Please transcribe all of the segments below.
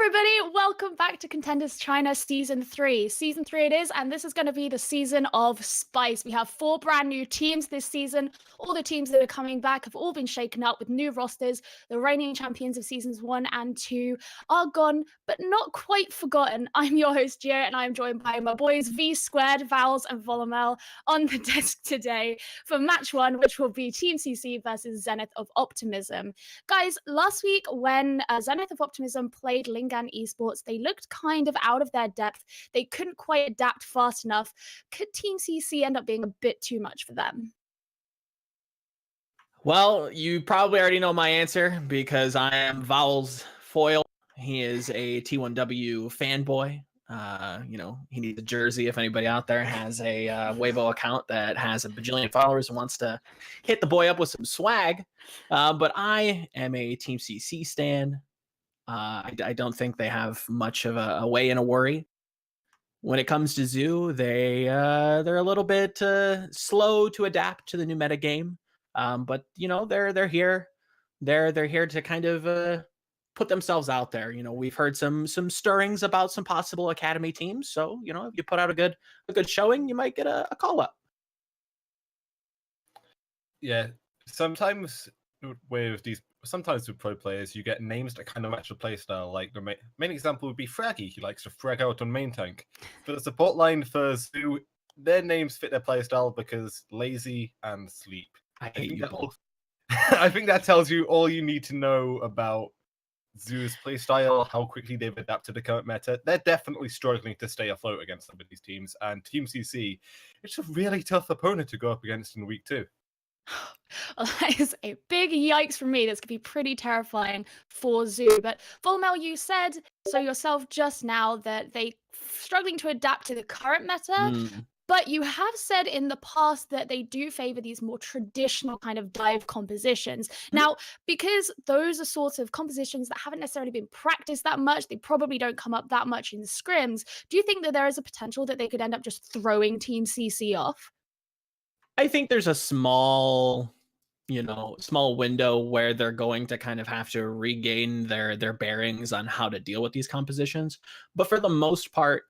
everybody, welcome back to Contenders China Season 3. Season 3 it is, and this is going to be the season of spice. We have 4 brand new teams this season. All the teams that are coming back have all been shaken up with new rosters. The reigning champions of Seasons 1 and 2 are gone, but not quite forgotten. I'm your host, Gia, and I'm joined by my boys V Squared, Vowels, and Volumel on the desk today for Match 1, which will be Team CC versus Zenith of Optimism. Guys, last week when Zenith of Optimism played Lingan Esports, they looked kind of out of their depth. They couldn't quite adapt fast enough. Could Team CC end up being a bit too much for them? Well, you probably already know my answer because I am Vowels Foil. He is a T1W fanboy. He needs a jersey. If anybody out there has a Weibo account that has a bajillion followers and wants to hit the boy up with some swag. But I am a Team CC stan. I don't think they have much of a way in a worry. When it comes to Zoo, they're a little bit slow to adapt to the new meta game. But they're here. They're here to kind of put themselves out there. We've heard some stirrings about some possible academy teams. So if you put out a good showing, you might get a call up. Yeah, sometimes with pro players, you get names that kind of match the playstyle. Like the main example would be Fraggy. He likes to frag out on main tank. For the support line for Zoo, their names fit their playstyle because lazy and sleep. I hate you both. I think that tells you all you need to know about Zoo's playstyle, how quickly they've adapted to the current meta. They're definitely struggling to stay afloat against some of these teams. And Team CC, it's a really tough opponent to go up against in week 2. Well, that is a big yikes from me. This could be pretty terrifying for Zoo. But Volmel, you said so yourself just now that they struggling to adapt to the current meta. But you have said in the past that they do favor these more traditional kind of dive compositions. Now, because those are sorts of compositions that haven't necessarily been practiced that much, they probably don't come up that much in scrims. Do you think that there is a potential that they could end up just throwing Team CC off? I think there's a small window where they're going to kind of have to regain their bearings on how to deal with these compositions. But for the most part,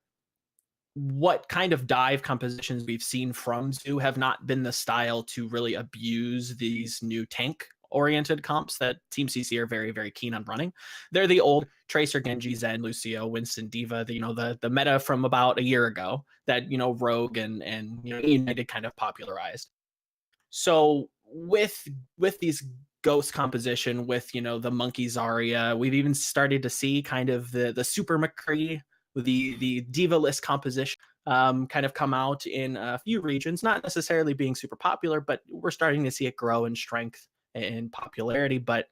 what kind of dive compositions we've seen from Zoo have not been the style to really abuse these new tank oriented comps that Team CC are very, very keen on running. They're the old Tracer, Genji, Zen, Lucio, Winston, Diva, the meta from about a year ago that, Rogue and United kind of popularized. So with these ghost composition, with, the Monkey Zarya, we've even started to see kind of the Super McCree, the diva-less composition kind of come out in a few regions, not necessarily being super popular, but we're starting to see it grow in strength and popularity. But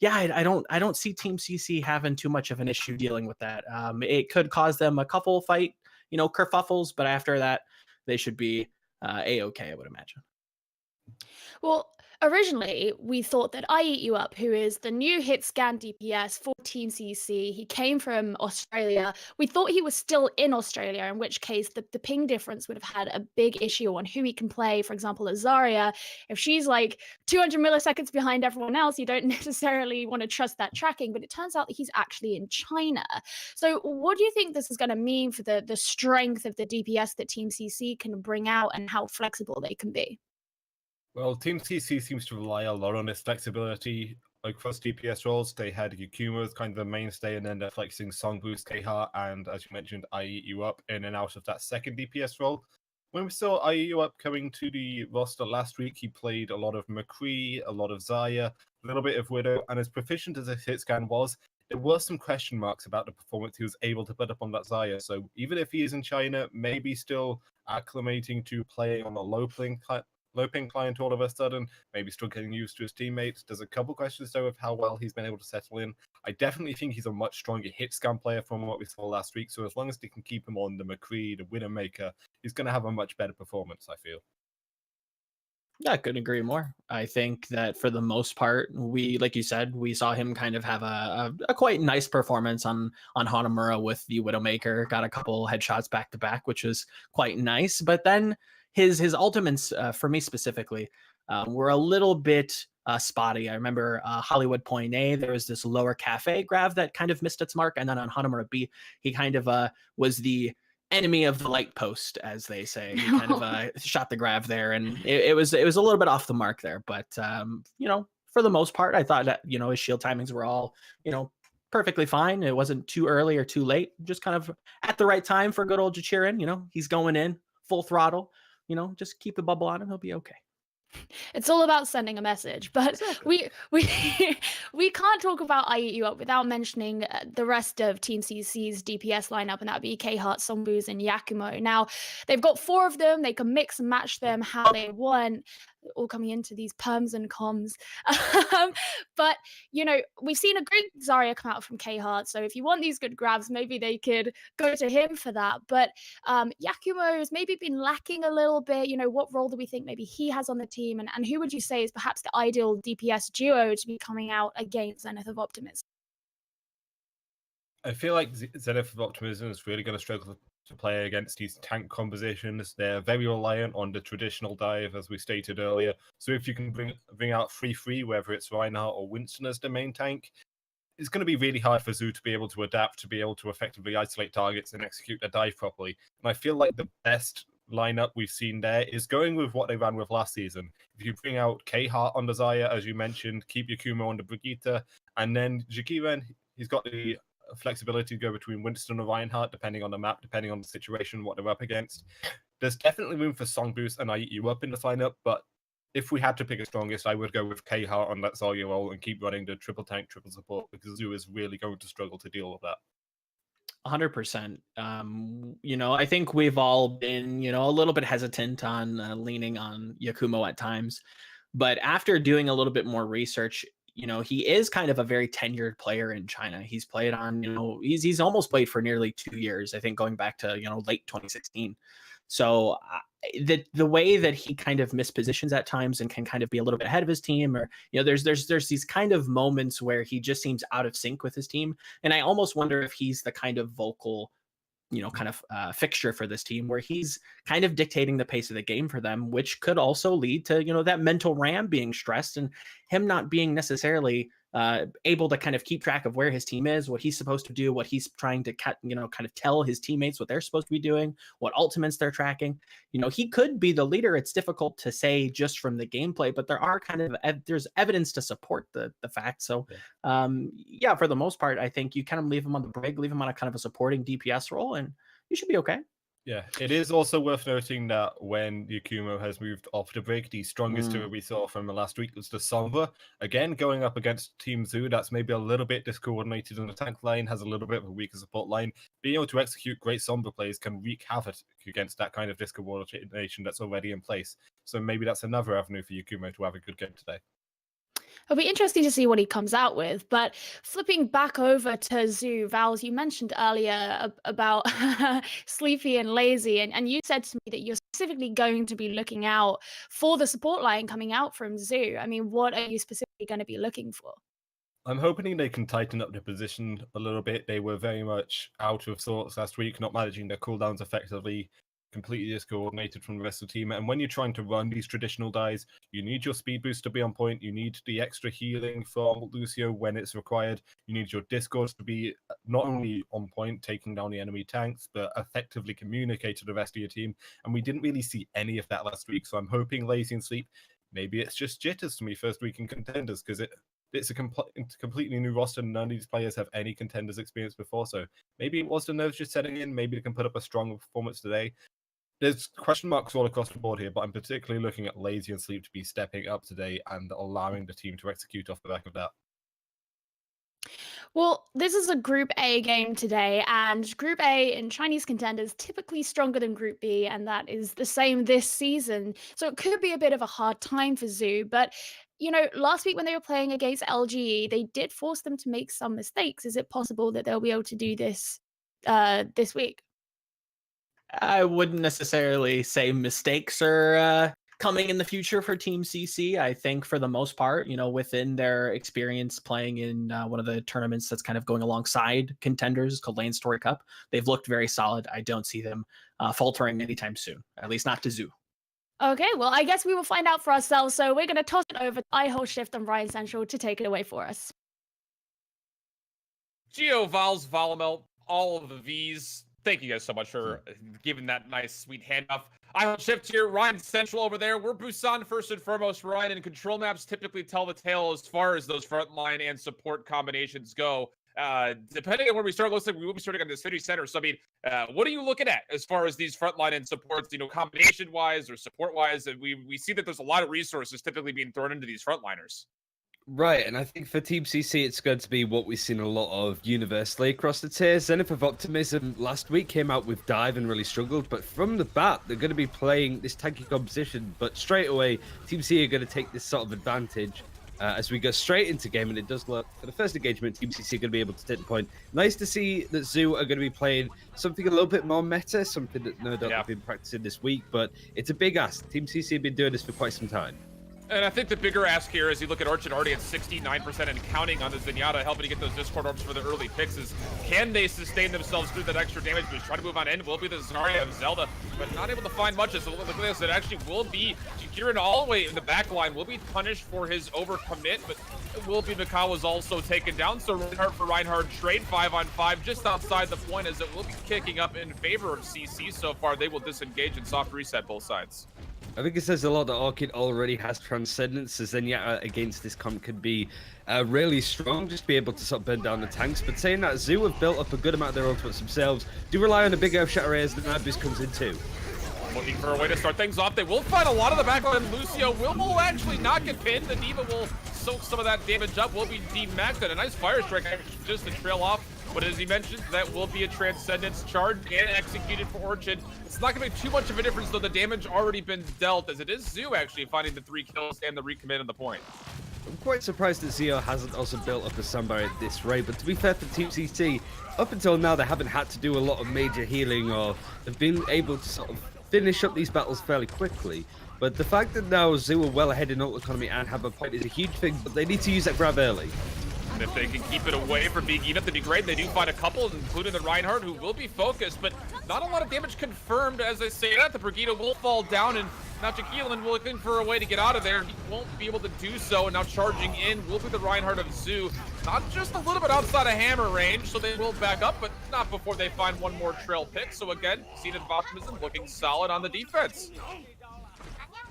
yeah, I don't see Team CC having too much of an issue dealing with that. It could cause them a couple fight, kerfuffles, but after that, they should be A-okay, I would imagine. Well, originally, we thought that I Eat You Up, who is the new hit scan DPS for Team CC, he came from Australia. We thought he was still in Australia, in which case the ping difference would have had a big issue on who he can play. For example, Zarya, if she's like 200 milliseconds behind everyone else, you don't necessarily want to trust that tracking, but it turns out that he's actually in China. So what do you think this is going to mean for the strength of the DPS that Team CC can bring out and how flexible they can be? Well, Team CC seems to rely a lot on its flexibility across DPS roles. They had Yukuma as kind of the mainstay, and then they're flexing Song Boost, Keha, and as you mentioned, I Eat You Up in and out of that second DPS role. When we saw I Eat You Up coming to the roster last week, he played a lot of McCree, a lot of Zarya, a little bit of Widow, and as proficient as his hit scan was, there were some question marks about the performance he was able to put up on that Zarya. So even if he is in China, maybe still acclimating to playing on a low ping client all of a sudden, maybe still getting used to his teammates. There's a couple questions though of how well he's been able to settle in. I definitely think he's a much stronger hit scan player from what we saw last week. So as long as they can keep him on the McCree, the Widowmaker, he's going to have a much better performance, I feel. Yeah, I couldn't agree more. I think that for the most part, like you said, we saw him kind of have a quite nice performance on Hanamura with the Widowmaker. Got a couple headshots back to back, which was quite nice. But then, his ultimates for me specifically were a little bit spotty. I remember Hollywood Point A, there was this lower cafe grab that kind of missed its mark, and then on Hanamura B, he kind of was the enemy of the light post, as they say. He kind of shot the grab there, and it was a little bit off the mark there. But for the most part, I thought that his shield timings were all perfectly fine. It wasn't too early or too late, just kind of at the right time for good old Jachirin. He's going in full throttle. Just keep the bubble on him, he'll be okay. It's all about sending a message, but exactly. we can't talk about I Eat You Up without mentioning the rest of Team CC's DPS lineup, and that would be K-Heart, Songboost, and Yakumo. Now, they've got 4 of them. They can mix and match them how they want, all coming into these perms and comms. But, we've seen a great Zarya come out from K-Heart, so if you want these good grabs, maybe they could go to him for that. But Yakumo has maybe been lacking a little bit. What role do we think maybe he has on the team? And who would you say is perhaps the ideal DPS duo to be coming out against Zenith of Optimism? I feel like Zenith of Optimism is really going to struggle to play against these tank compositions. They're very reliant on the traditional dive, as we stated earlier. So if you can bring out 3-3, whether it's Reinhardt or Winston as the main tank, it's going to be really hard for Zoo to be able to adapt, to be able to effectively isolate targets and execute their dive properly. And I feel like the best lineup we've seen there is going with what they ran with last season. If you bring out K-Heart on the Zarya, as you mentioned, keep Yakumo on the Brigitte, and then Jachirin, he's got the flexibility to go between Winston and Reinhardt, depending on the map, depending on the situation, what they're up against. There's definitely room for Songboost and I Eat You Up in the lineup, but if we had to pick a strongest, I would go with K-Heart on that Zarya role and keep running the triple tank, triple support, because Zoo is really going to struggle to deal with that. 100%. I think we've all been, a little bit hesitant on leaning on Yakumo at times, but after doing a little bit more research, he is kind of a very tenured player in China. He's played on, he's almost played for nearly 2 years, I think, going back to, late 2016. So the way that he kind of mispositions at times and can kind of be a little bit ahead of his team, or, there's these kind of moments where he just seems out of sync with his team. And I almost wonder if he's the kind of vocal kind of fixture for this team, where he's kind of dictating the pace of the game for them, which could also lead to, that mental RAM being stressed and him not being necessarily able to kind of keep track of where his team is, what he's supposed to do, what he's trying to kind of tell his teammates what they're supposed to be doing, what ultimates they're tracking. He could be the leader. It's difficult to say just from the gameplay, but there are kind of there's evidence to support the fact. So yeah, for the most part, I think you kind of leave him on the brig, leave him on a kind of a supporting DPS role, and you should be okay. Yeah, it is also worth noting that when Yakumo has moved off the brig, the strongest duo we saw from last week was the Sombra. Again, going up against Team Zoo, that's maybe a little bit discoordinated in the tank line, has a little bit of a weaker support line. Being able to execute great Sombra plays can wreak havoc against that kind of discoordination that's already in place. So maybe that's another avenue for Yakumo to have a good game today. It'll be interesting to see what he comes out with. But flipping back over to Zoo, Vals, you mentioned earlier about sleepy and lazy, and you said to me that you're specifically going to be looking out for the support line coming out from Zoo. I mean, what are you specifically going to be looking for? I'm hoping they can tighten up their position a little bit. They were very much out of sorts last week, not managing their cooldowns effectively, completely discoordinated from the rest of the team. And when you're trying to run these traditional dives, you need your speed boost to be on point. You need the extra healing from Lucio when it's required. You need your discords to be not only on point, taking down the enemy tanks, but effectively communicate to the rest of your team. And we didn't really see any of that last week. So I'm hoping Lazy and Sleep, maybe it's just jitters to me first week in Contenders, because it's a completely new roster and none of these players have any Contenders experience before. So maybe it was the nerves just setting in. Maybe they can put up a stronger performance today. There's question marks all across the board here, but I'm particularly looking at Lazy and Sleep to be stepping up today and allowing the team to execute off the back of that. Well, this is a Group A game today, and Group A in Chinese Contenders typically stronger than Group B, and that is the same this season. So it could be a bit of a hard time for Zoo, but last week when they were playing against LGE, they did force them to make some mistakes. Is it possible that they'll be able to do this this week? I wouldn't necessarily say mistakes are coming in the future for Team CC. I think for the most part, within their experience playing in one of the tournaments that's kind of going alongside Contenders called Lane Story Cup, they've looked very solid. I don't see them faltering anytime soon, at least not to Zoo. Okay, well, I guess we will find out for ourselves. So we're going to toss it over to iHole and Ryan Central to take it away for us. Geo, Vals, Volamel, all of the V's. Thank you guys so much for giving that nice, sweet handoff. I will shift here. Ryan Central over there. We're Busan first and foremost. Ryan, and control maps typically tell the tale as far as those frontline and support combinations go. Depending on where we start, looks like we will be starting on the city center. So, I mean, what are you looking at as far as these frontline and supports, combination-wise or support-wise? And we see that there's a lot of resources typically being thrown into these frontliners. Right, and I think for Team CC, it's going to be what we've seen a lot of universally across the tiers. Zenith of Optimism last week came out with Dive and really struggled, but from the bat, they're going to be playing this tanky composition, but straight away, Team C are going to take this sort of advantage as we go straight into game, and it does look, for the first engagement, Team CC are going to be able to take the point. Nice to see that Zoo are going to be playing something a little bit more meta, something that no doubt have been practicing this week, but it's a big ask. Team CC have been doing this for quite some time. And I think the bigger ask here, as you look at Orchid already at 69% and counting on the Zenyatta, helping to get those Discord orbs for the early picks, is can they sustain themselves through that extra damage boost? Try to move on in, will be the scenario of Zelda, but not able to find much. So look at this, it actually will be Jikirin all the way in the back line, will be punished for his overcommit, but it will be Mikawa's also taken down. So Reinhardt for Reinhardt, trade 5-on-5 just outside the point, as it will be kicking up in favor of CC so far. They will disengage and soft reset both sides. I think it says a lot that Orchid already has Transcendence, as Zenyatta against this comp could be really strong, just be able to sort of burn down the tanks. But saying that, Zoo have built up a good amount of their ultimates themselves, do rely on a big Earth Shatter as the Nabus comes in too. Looking for a way to start things off. They will find a lot of the backline. Lucio will actually not get pinned. The D.Va will soak some of that damage up, will be demaxed, and a nice fire strike just to trail off. But as he mentioned, that will be a Transcendence charge and executed for Orchid. It's not going to make too much of a difference, though the damage already been dealt, as it is Zoo actually finding the 3 kills and the recommit on the point. I'm quite surprised that Zio hasn't also built up a Sunbar at this rate, but to be fair for Team CC, up until now they haven't had to do a lot of major healing, or they've been able to sort of finish up these battles fairly quickly. But the fact that now Zoo are well ahead in ult economy and have a point is a huge thing, but they need to use that grab early. And if they can keep it away from being Zenith, that'd be great. They do find a couple, including the Reinhardt, who will be focused, but not a lot of damage confirmed. As I say that, the Brigitte will fall down, and now Jaqueline looking for a way to get out of there. He won't be able to do so, and now charging in will be the Reinhardt of Zoo. Not just a little bit outside of hammer range, so they will back up, but not before they find one more trail pick. So again, Zenith of Optimism looking solid on the defense.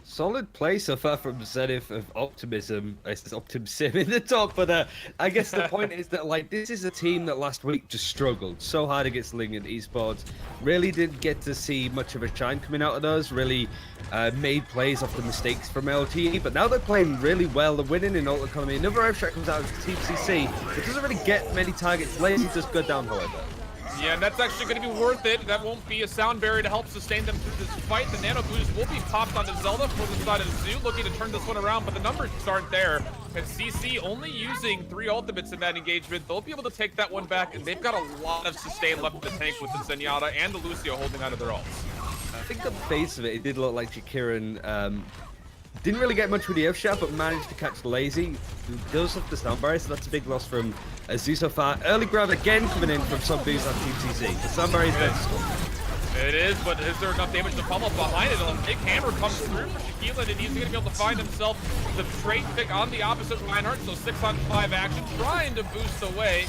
Solid play so far from Zenith of Optimism. This is Optimism in the top, but I guess the point is that this is a team that last week just struggled so hard against Ling and esports. Really didn't get to see much of a shine coming out of those. Really made plays off the mistakes from LTE, but now they're playing really well. They're winning in ult economy. Another Earth Shot comes out of Team CC. It doesn't really get many targets. Lazy does go down, however. Yeah, and that's actually going to be worth it. That won't be a sound barrier to help sustain them through this fight. The nano boost will be popped onto Zelda for the side of Zoo, looking to turn this one around, but the numbers aren't there. And CC only using 3 ultimates in that engagement. They'll be able to take that one back, and they've got a lot of sustain left in the tank with the Zenyatta and the Lucio holding out of their ults. I think on the face of it, it did look like Jakirin didn't really get much with the Earth Shot, but managed to catch Lazy. Does have the sound barrier, so that's a big loss from Zoo so far. Early grab again coming in from some boost on Team CC. The sound barrier is dead. It is, but is there enough damage to pummel behind it? A big hammer comes through for Shaquille, and he's going to be able to find himself the trade pick on the opposite Reinhardt. So 6-on-5 action, trying to boost away.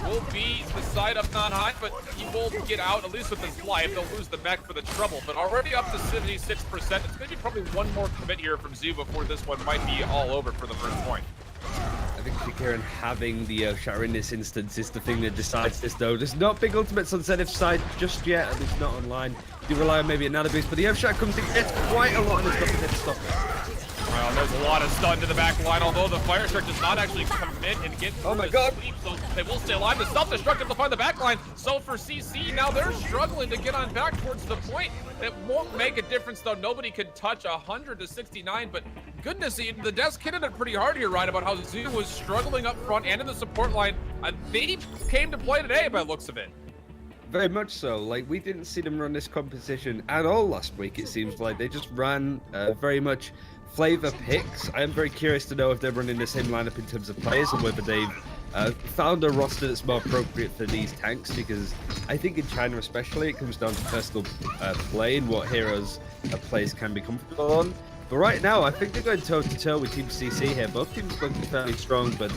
Will be the side up not high, but he will get out, at least with his life. They'll lose the mech for the trouble, but already up to 76%. It's going to be probably one more commit here from Zoo before this one might be all over for the first point. I think Shakirin having the Shatter in this instance is the thing that decides this, though. There's not big ultimates on Zenith's side just yet, at least not online. You rely on maybe another boost, but the Earth Shot comes in, gets quite a lot, and it's got to stop it. Well, there's a lot of stun to the back line, although the fire strike does not actually commit and get sweep, so they will stay alive. The self-destructive to find the back line. So for CC, now they're struggling to get on back towards the point. It won't make a difference, though. Nobody could touch 100 to 69, but goodness, the desk hit it pretty hard here, right, about how Zoo was struggling up front and in the support line. They came to play today by the looks of it. Very much so. We didn't see them run this competition at all last week, it seems like. They just ran very much flavor picks. I am very curious to know if they're running the same lineup in terms of players, or whether they've Found a roster that's more appropriate for these tanks because I think in China especially it comes down to personal play and what heroes players can be comfortable on. But right now I think they're going toe-to-toe with Team CC here. Both teams looking fairly strong, but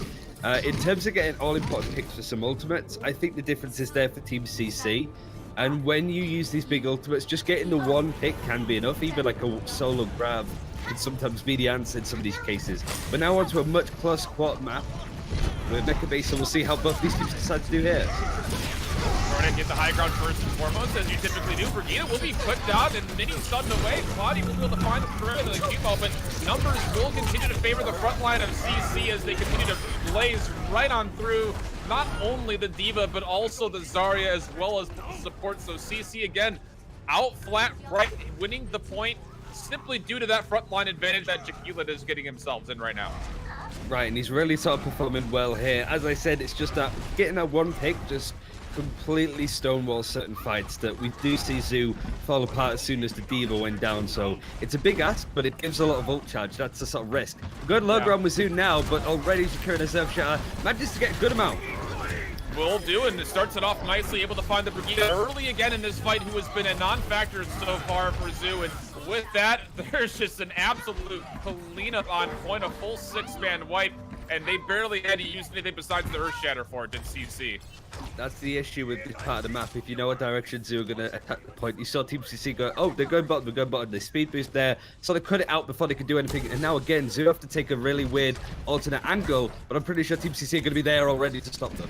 in terms of getting all-important picks for some ultimates, I think the difference is there for Team CC. And when you use these big ultimates, just getting the one pick can be enough. Even like a solo grab can sometimes be the answer in some of these cases. But now onto a much closer quad map with Mecha Base, so we'll see how both these teams decide to do here. Trying to get the high ground first and foremost, as you typically do. Brigida will be put down and mini stunned away. Claudia will be able to find the perimeter of the Q-ball, but numbers will continue to favor the front line of CC as they continue to blaze right on through not only the Diva, but also the Zarya as well as the support. So CC again, out flat right, winning the point simply due to that front line advantage that Jaquila is getting themselves in right now. Right, and he's really sort of performing well here. As I said, it's just that getting that one pick just completely stonewalls certain fights that we do see Zoo fall apart as soon as the Diva went down. So it's a big ask, but it gives a lot of ult charge. That's the sort of risk. Good low ground with Zoo now, but already securing a Surf Shatter. Manages to get a good amount. Will do, and it starts it off nicely, able to find the Brigida early again in this fight, who has been a non-factor so far for Zoo. And with that, there's just an absolute cleanup on point, a full 6-man wipe, and they barely had to use anything besides the Earth Shatter for it, did CC. That's the issue with this part of the map. If you know what direction Zoo are going to attack the point, you saw Team CC go, oh, they're going bottom, they're going bottom. They speed boost there, so they cut it out before they could do anything. And now again, Zoo have to take a really weird alternate angle, but I'm pretty sure Team CC are going to be there already to stop them.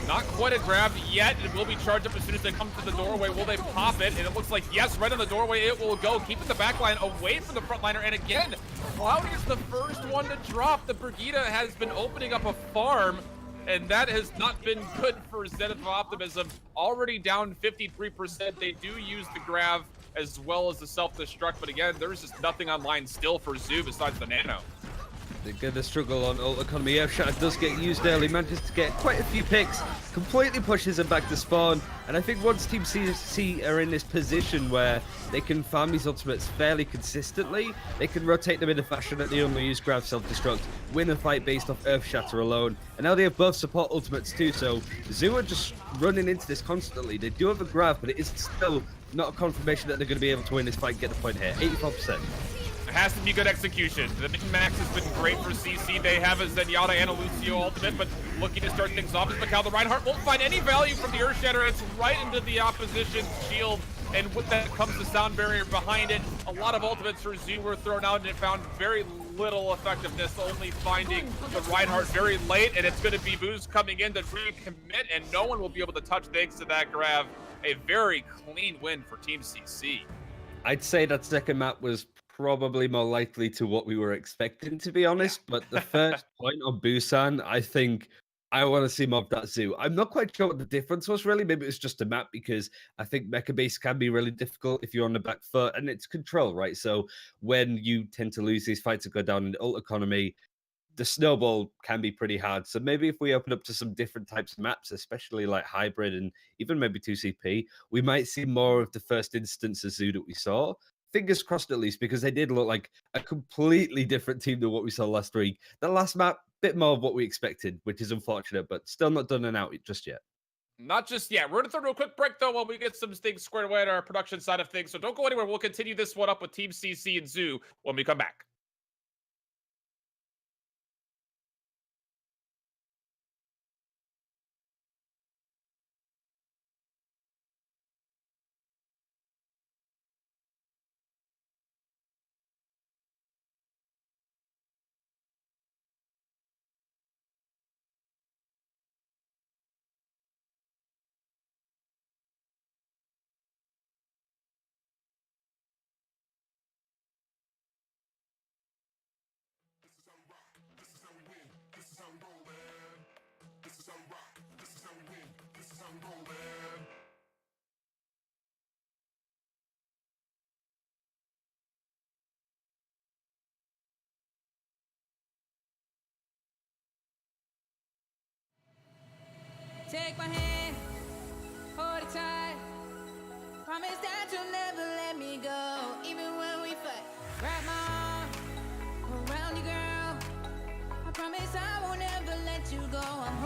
Not quite a grab yet. It will be charged up as soon as they come to the doorway. Will they pop it? And it looks like, yes, right on the doorway it will go. Keeping the backline away from the frontliner. And again, Cloudy is the first one to drop. The Brigida has been opening up a farm, and that has not been good for Zenith of Optimism. Already down 53%. They do use the grab as well as the self-destruct. But again, there's just nothing online still for Zoo besides the Nano. They're going to struggle on ult economy. Earth Shatter does get used early, manages to get quite a few picks, completely pushes them back to spawn. And I think once Team CC are in this position where they can farm these ultimates fairly consistently, they can rotate them in a fashion that they only use grab self-destruct, win a fight based off Earth Shatter alone. And now they have both support ultimates too, so Zoo are just running into this constantly. They do have a grab, but it is still not a confirmation that they're going to be able to win this fight and get the point here. 84%. It has to be good execution. The min-max has been great for CC. They have a Zenyatta and a Lucio ultimate, but looking to start things off as Mikhail. The Reinhardt won't find any value from the Earth Shatter. It's right into the opposition's shield, and with that comes the sound barrier behind it. A lot of ultimates for Zoo were thrown out, and it found very little effectiveness, only finding the Reinhardt very late, and it's going to be Booz coming in to recommit, and no one will be able to touch thanks to that grab. A very clean win for Team CC. I'd say that second map was probably more likely to what we were expecting, to be honest. But the first point on Busan, I think I want to see more of that Zoo. I'm not quite sure what the difference was really. Maybe it was just a map, because I think Mecha Base can be really difficult if you're on the back foot, and it's control, right? So when you tend to lose these fights and go down in the ult economy, the snowball can be pretty hard. So maybe if we open up to some different types of maps, especially like hybrid and even maybe 2CP, we might see more of the first instance of Zoo that we saw. Fingers crossed at least, because they did look like a completely different team than what we saw last week. The last map, bit more of what we expected, which is unfortunate, but still not done and out just yet. Not just yet. We're going to throw a quick break, though, while we get some things squared away on our production side of things. So don't go anywhere. We'll continue this one up with Team CC and Zoo when we come back. Take my hand, hold it tight. Promise that you'll never let me go, even when we fight. Wrap my arm around you, girl. I promise I won't ever let you go. I'm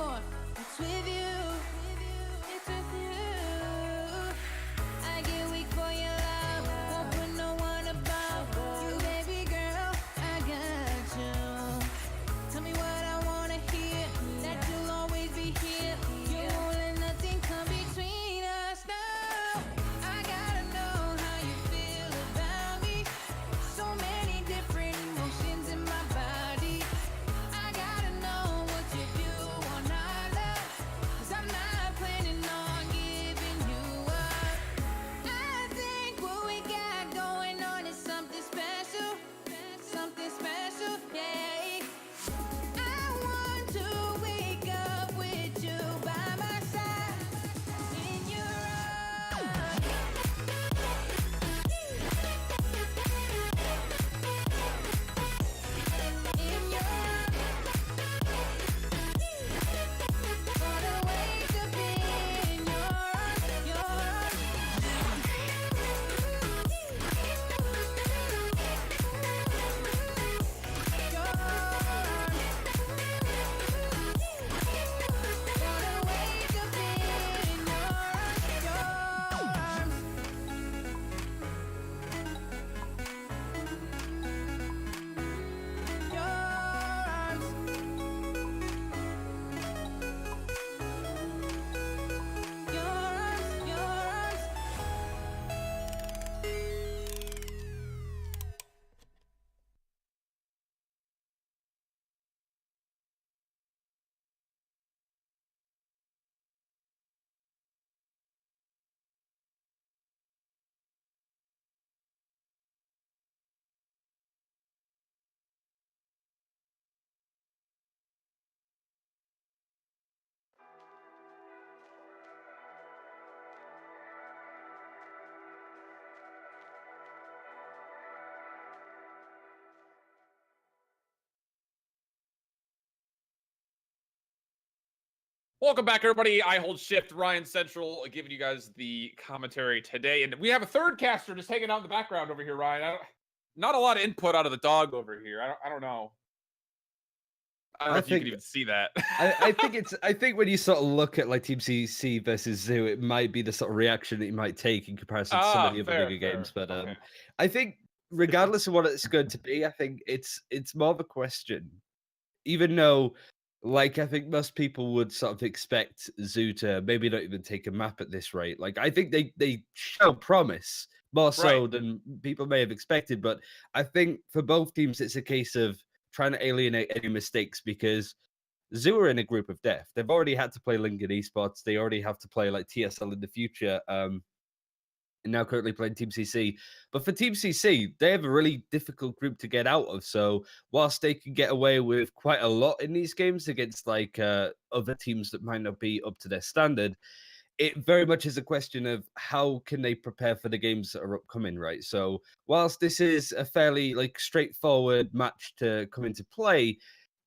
more. It's with you. It's with you. I get weak for your love. Won't put no one above you, baby girl. I got you. Tell me what I wanna hear. That you'll always be here. You won't let nothing come between us now. I gotta know how you feel about me. So many different emotions in my body. I gotta know what's your view on our love. 'Cause I'm not planning on giving you up. I think what we got going on is something special. Something special, yeah. I want to wake up with you by my side. In your arms. In your arms. Wanna wake up in your arms. Your arms. Your arms. Wanna wake up in your arms. Your arms. Your arms. Your arms. Welcome back, everybody. I hold shift. Ryan Central giving you guys the commentary today, and we have a third caster just hanging out in the background over here. Ryan, not a lot of input out of the dog over here. I don't know. I don't know if you can even see that. I think when you sort of look at like Team CC versus Zoo, it might be the sort of reaction that you might take in comparison to some of the other bigger games. But Okay. I think regardless of what it's going to be, I think it's more of a question. Even though, like, I think most people would sort of expect Zoo to maybe not even take a map at this rate. Like, I think they show promise more so Right. than people may have expected. But I think for both teams, it's a case of trying to alienate any mistakes because Zoo are in a group of death. They've already had to play Lingen Esports. They already have to play like TSL in the future. And now currently playing Team CC. But for Team CC, they have a really difficult group to get out of. So whilst they can get away with quite a lot in these games against like other teams that might not be up to their standard, it very much is a question of how can they prepare for the games that are upcoming, right? So whilst this is a fairly like straightforward match to come into play,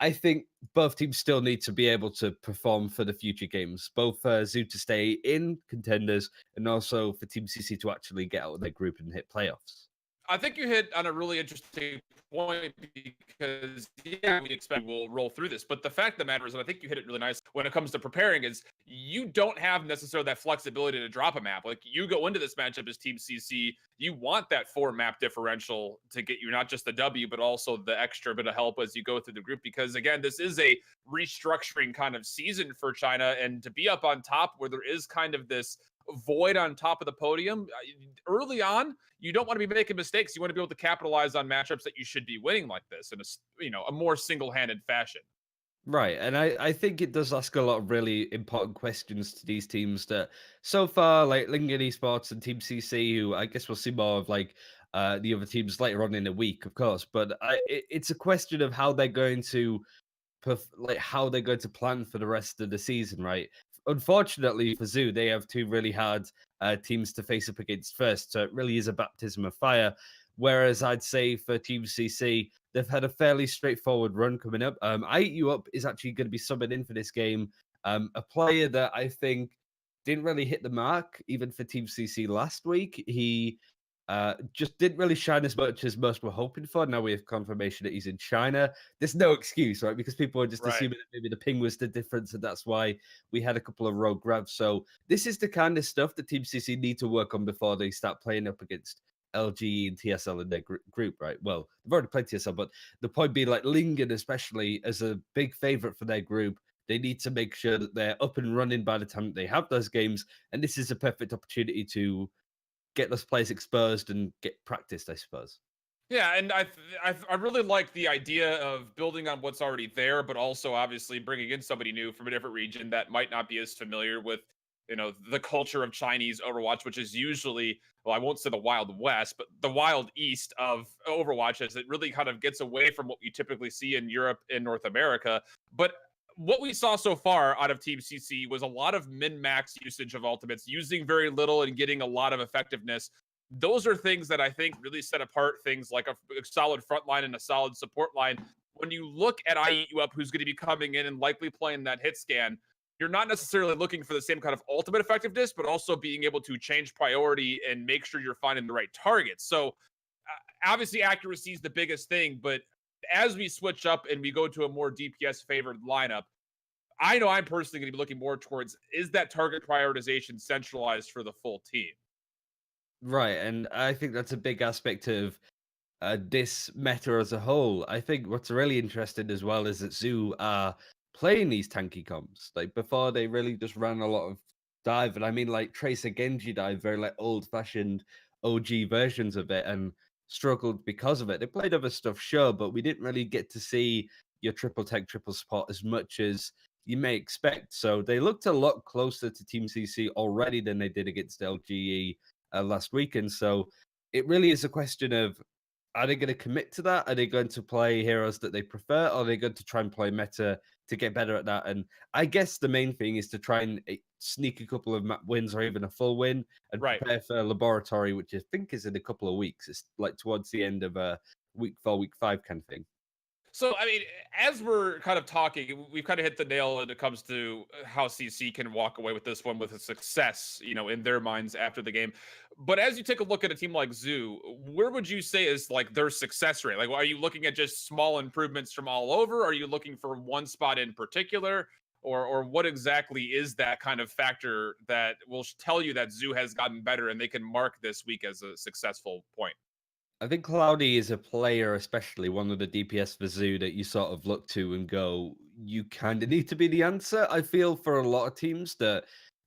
I think both teams still need to be able to perform for the future games, both for Zoo to stay in contenders and also for Team CC to actually get out of their group and hit playoffs. I think you hit on a really interesting point because, yeah, we expect we'll roll through this. But the fact of the matter is, and I think you hit it really nice when it comes to preparing, is you don't have necessarily that flexibility to drop a map. Like, you go into this matchup as Team CC, you want that 4-map differential to get you not just the W, but also the extra bit of help as you go through the group. Because, again, this is a restructuring kind of season for China. And to be up on top where there is kind of this void on top of the podium early on, you don't want to be making mistakes. You want to be able to capitalize on matchups that you should be winning like this in a more single-handed fashion. Right, and I think it does ask a lot of really important questions to these teams that so far, like Lingen Esports and Team CC, who I guess we'll see more of like the other teams later on in the week, of course. But it's a question of how they're going to how they're going to plan for the rest of the season, right? Unfortunately for Zoo, they have two really hard teams to face up against first, so it really is a baptism of fire. Whereas I'd say for Team CC, they've had a fairly straightforward run coming up. I Eat You Up is actually going to be subbing in for this game. A player that I think didn't really hit the mark, even for Team CC last week. He Just didn't really shine as much as most were hoping for. Now we have confirmation that he's in China. There's no excuse, right? Because people are just Right. assuming that maybe the ping was the difference, and that's why we had a couple of rogue grabs. So this is the kind of stuff that Team CC need to work on before they start playing up against LG and TSL in their group, right? Well, they've already played TSL, but the point being, like, Lingen, especially as a big favorite for their group, they need to make sure that they're up and running by the time that they have those games. And this is a perfect opportunity to get those players exposed and get practiced, I suppose. Yeah, and I really like the idea of building on what's already there, but also obviously bringing in somebody new from a different region that might not be as familiar with, the culture of Chinese Overwatch, which is usually, well, I won't say the Wild West, but the Wild East of Overwatch, as it really kind of gets away from what you typically see in Europe and North America. But what we saw so far out of Team CC was a lot of min-max usage of ultimates, using very little and getting a lot of effectiveness. Those are things that I think really set apart things like a solid front line and a solid support line. When you look at IEU Up, who's going to be coming in and likely playing that hit scan, you're not necessarily looking for the same kind of ultimate effectiveness, but also being able to change priority and make sure you're finding the right targets. So obviously accuracy is the biggest thing, but as we switch up and we go to a more DPS favored lineup, I know I'm personally going to be looking more towards, is that target prioritization centralized for the full team? Right, and I think that's a big aspect of this meta as a whole. I think what's really interesting as well is that Zoo are playing these tanky comps. Like, before, they really just ran a lot of dive, and I mean, like, Tracer Genji dive, very like old-fashioned OG versions of it, and struggled because of it. They played other stuff, sure, but we didn't really get to see your triple tech, triple spot as much as you may expect. So they looked a lot closer to Team CC already than they did against LGE last weekend. So it really is a question of, are they going to commit to that? Are they going to play heroes that they prefer? Or are they going to try and play meta to get better at that? And I guess the main thing is to try and sneak a couple of map wins or even a full win and prepare for Laboratory, which I think is in a couple of weeks. It's like towards the end of week 4, week 5 kind of thing. So, I mean, as we're kind of talking, we've kind of hit the nail when it comes to how CC can walk away with this one with a success, in their minds after the game. But as you take a look at a team like Zoo, where would you say is like their success rate? Like, are you looking at just small improvements from all over? Are you looking for one spot in particular? Or what exactly is that kind of factor that will tell you that Zoo has gotten better and they can mark this week as a successful point? I think Cloudy is a player, especially one of the DPS for Zoo, that you sort of look to and go, you kind of need to be the answer. I feel for a lot of teams that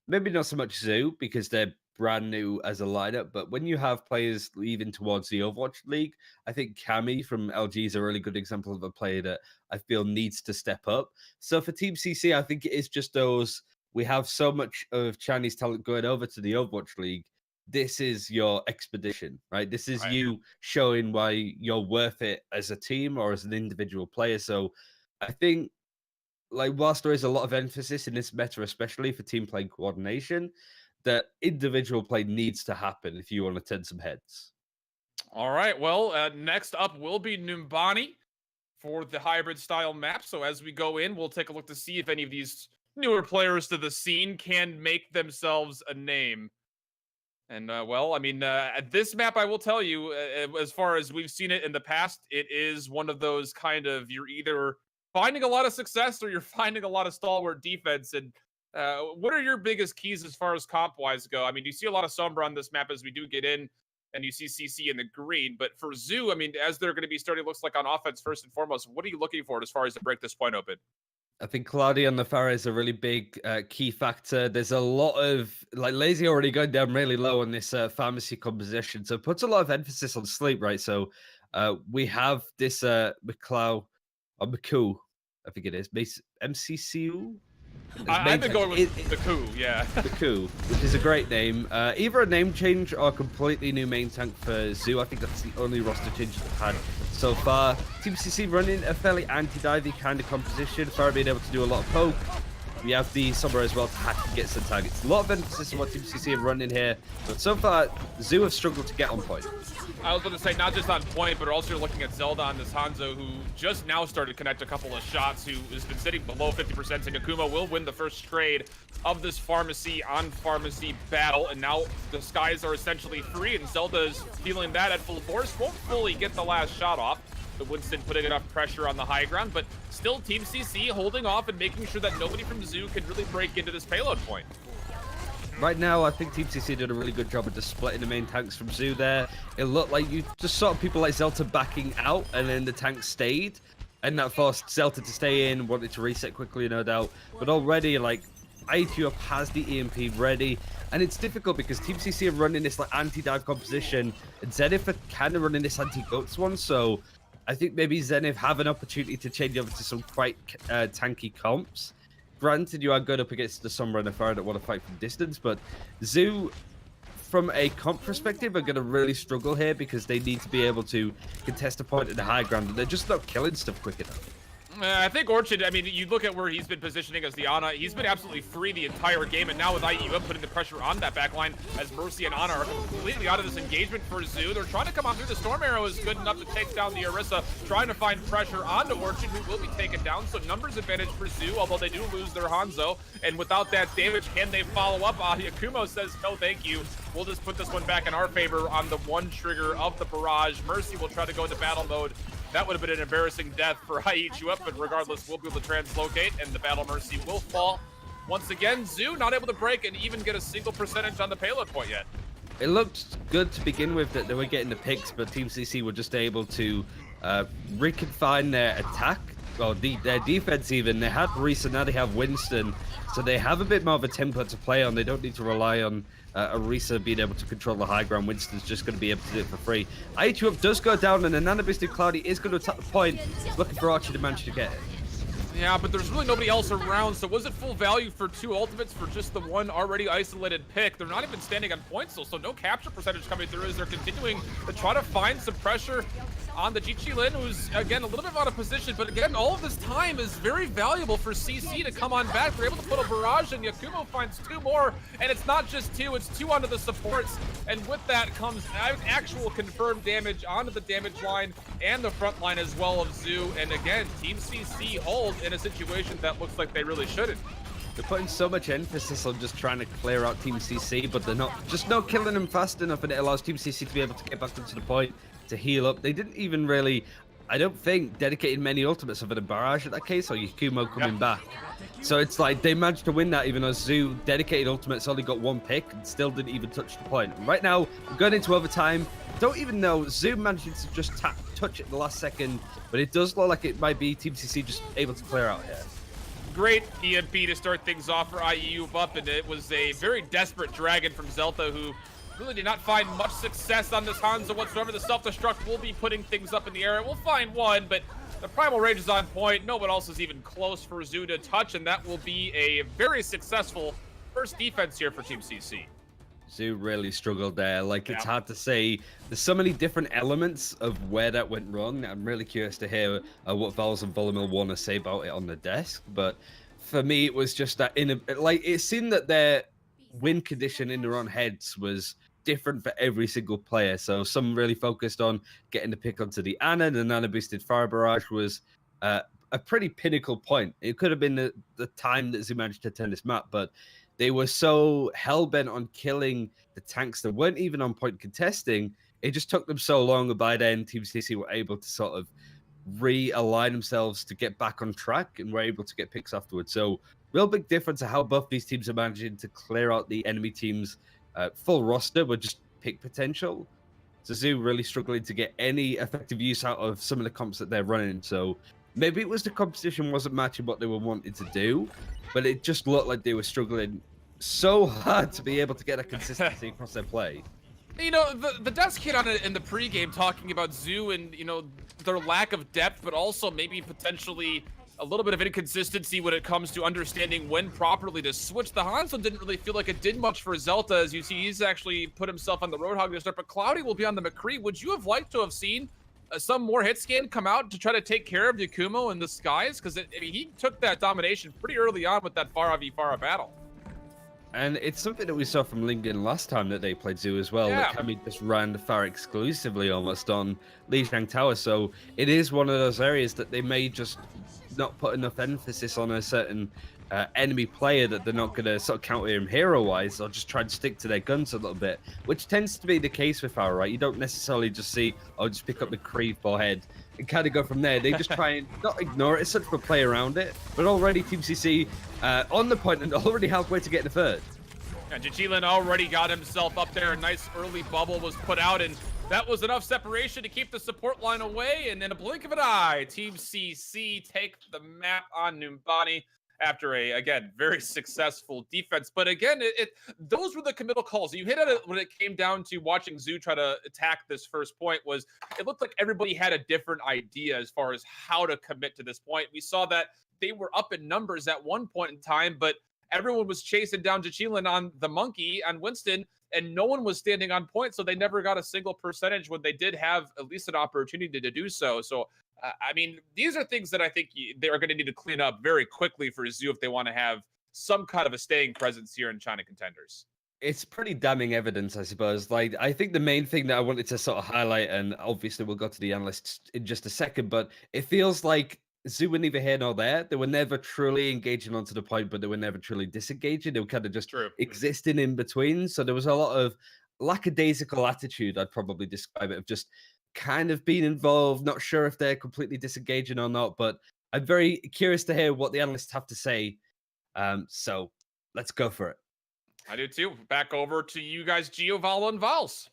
maybe not so much Zoo because they're brand new as a lineup, but when you have players leaving towards the Overwatch League, I think Cammy from LG is a really good example of a player that I feel needs to step up. So for Team CC, I think it is just those, we have so much of Chinese talent going over to the Overwatch League. This is your expedition, right? This is you showing why you're worth it as a team or as an individual player. So I think, like, whilst there is a lot of emphasis in this meta, especially for team play coordination, that individual play needs to happen if you want to turn some heads. All right. Well, next up will be Numbani for the hybrid style map. So as we go in, we'll take a look to see if any of these newer players to the scene can make themselves a name. And, well, I mean, at this map, I will tell you, as far as we've seen it in the past, it is one of those kind of, you're either finding a lot of success or you're finding a lot of stalwart defense. And what are your biggest keys as far as comp-wise go? I mean, you see a lot of Sombra on this map as we do get in, and you see CC in the green. But for Zoo, I mean, as they're going to be starting, looks like on offense first and foremost, what are you looking for as far as to break this point open? I think Cloudy on the Pharah is a really big key factor. There's a lot of, like, Lazy already going down really low on this pharmacy composition. So it puts a lot of emphasis on sleep, right? So we have this McClow, or McCoo, I think it is, MCCU? I've been going with the coup, yeah. The coup, which is a great name. Either a name change or a completely new main tank for Zoo. I think that's the only roster change they've had so far. Team CC running a fairly anti-divey kind of composition. Farah being able to do a lot of poke. We have the Sombra as well to hack and get some targets. A lot of emphasis on what Team CC are running here, but so far, Zoo have struggled to get on point. I was going to say, not just on point, but also looking at Zelda on this Hanzo, who just now started to connect a couple of shots, who has been sitting below 50%, and Akuma will win the first trade of this pharmacy on pharmacy battle, and now the skies are essentially free, and Zelda is feeling that at full force. Won't fully get the last shot off. The Winston putting enough pressure on the high ground, but still Team CC holding off and making sure that nobody from Zoo can really break into this payload point. Right now, I think Team CC did a really good job of just splitting the main tanks from Zoo there. It looked like you just saw people like Zelta backing out, and then the tanks stayed, and that forced Zelta to stay in, wanted to reset quickly, no doubt. But already, like, IQ has the EMP ready, and it's difficult because Team CC are running this like anti-dive composition, and Zenith are kind of running this anti-guts one, so I think maybe Zenith have an opportunity to change over to some quite tanky comps. Granted, you are good up against the Sombra and the Fire that want to fight from distance, but Zoo, from a comp perspective, are going to really struggle here because they need to be able to contest a point at the high ground, and they're just not killing stuff quick enough. I think Orchid, I mean, you look at where he's been positioning as the Ana, he's been absolutely free the entire game, and now with IU up putting the pressure on that backline as Mercy and Ana are completely out of this engagement for Zoo. They're trying to come out through. The Storm Arrow is good enough to take down the Orisa, trying to find pressure onto Orchid, who will be taken down, so numbers advantage for Zoo, although they do lose their Hanzo, and without that damage, can they follow up? Yakumo says, no thank you. We'll just put this one back in our favor on the one trigger of the barrage. Mercy will try to go into battle mode. That would have been an embarrassing death for Haiichu, but regardless, we'll be able to translocate, and the Battle Mercy will fall. Once again, Zoo not able to break and even get a single percentage on the payload point yet. It looked good to begin with that they were getting the picks, but Team CC were just able to reconfine their attack, or their defense even. They had Reese, now they have Winston, so they have a bit more of a template to play on. They don't need to rely on Orisa being able to control the high ground. Winston's just going to be able to do it for free. IQ does go down, and the Nanobistic Cloudy is going to attack the point, looking for Archie to manage to get it. Yeah, but there's really nobody else around, so was it full value for two ultimates for just the one already isolated pick? They're not even standing on points still, so no capture percentage coming through as they're continuing to try to find some pressure on the Jiqi Lin, who's, again, a little bit out of position, but again, all of this time is very valuable for CC to come on back. They're able to put a barrage, and Yakumo finds two more, and it's not just two, it's two onto the supports, and with that comes actual confirmed damage onto the damage line and the front line as well of Zoo, and again, Team CC hold in a situation that looks like they really shouldn't. They're putting so much emphasis on just trying to clear out Team CC, but they're not killing them fast enough, and it allows Team CC to be able to get back into the point to heal up. They didn't even really, I don't think, dedicate many ultimates other than Barrage in that case, or Yakumo coming back. So it's like they managed to win that even though Zoo dedicated ultimates only got one pick and still didn't even touch the point. And right now, we're going into overtime. Don't even know, Zoo managed to just touch it at the last second, but it does look like it might be Team CC just able to clear out here. Great EMP to start things off for IU up, and it was a very desperate Dragon from Zelta who really did not find much success on this Hanzo whatsoever. The self-destruct will be putting things up in the air. We'll find one, but the primal rage is on point. No one else is even close for Zoo to touch, and that will be a very successful first defense here for Team CC. Zoo really struggled there. Like, it's hard to say. There's so many different elements of where that went wrong. I'm really curious to hear what Vals and Volamil want to say about it on the desk. But for me, it was just that it seemed that their win condition in their own heads was different for every single player. So some really focused on getting the pick onto the Ana. The Nano Boosted Fire Barrage was a pretty pinnacle point. It could have been the time that Zoo managed to turn this map, but they were so hell-bent on killing the tanks that weren't even on point contesting. It just took them so long, and by then Team CC were able to sort of realign themselves to get back on track and were able to get picks afterwards. So real big difference of how both these teams are managing to clear out the enemy team's full roster with just pick potential. So Zoo really struggling to get any effective use out of some of the comps that they're running. So maybe it was the competition wasn't matching what they were wanting to do, but it just looked like they were struggling so hard to be able to get a consistency across their play. You know, the desk hit on it in the pregame talking about Zoo and, you know, their lack of depth, but also maybe potentially a little bit of inconsistency when it comes to understanding when properly to switch. The Hanzo didn't really feel like it did much for Zelta. As you see, he's actually put himself on the Roadhog to start, but Cloudy will be on the McCree. Would you have liked to have seen some more hit scan come out to try to take care of Yakumo in the skies? Because he took that domination pretty early on with that Pharah v Pharah battle. And it's something that we saw from Lingen last time that they played Zoo as well. Yeah. That Kami just ran far exclusively almost on Lijiang Tower. So it is one of those areas that they may just not put enough emphasis on a certain enemy player that they're not going to sort of counter him hero-wise, or just try to stick to their guns a little bit, which tends to be the case with Pharah, right? You don't necessarily just see, oh, just pick up the creep or head and kind of go from there. They just try and not ignore it as such, but play around it. But already Team CC on the point and already halfway to get the third. And Jachilin already got himself up there. A nice early bubble was put out, and that was enough separation to keep the support line away. And in a blink of an eye, Team CC take the map on Numbani after a, again, very successful defense. But again, those were the committal calls. You hit at it when it came down to watching Zoo try to attack this first point. Was it looked like everybody had a different idea as far as how to commit to this point. We saw that they were up in numbers at one point in time, but everyone was chasing down Jachilin on the monkey on Winston, and no one was standing on point, so they never got a single percentage when they did have at least an opportunity to do so. So, I mean, these are things that I think they are going to need to clean up very quickly for Zoo if they want to have some kind of a staying presence here in China Contenders. It's pretty damning evidence, I suppose. Like, I think the main thing that I wanted to sort of highlight, and obviously we'll go to the analysts in just a second, but it feels like Zoo were neither here nor there. They were never truly engaging onto the point, but they were never truly disengaging. They were kind of just existing in between. So there was a lot of lackadaisical attitude, I'd probably describe it, of just kind of being involved, not sure if they're completely disengaging or not. But I'm very curious to hear what the analysts have to say. So let's go for it. I do too. Back over to you guys, Gio, Val, and Vals.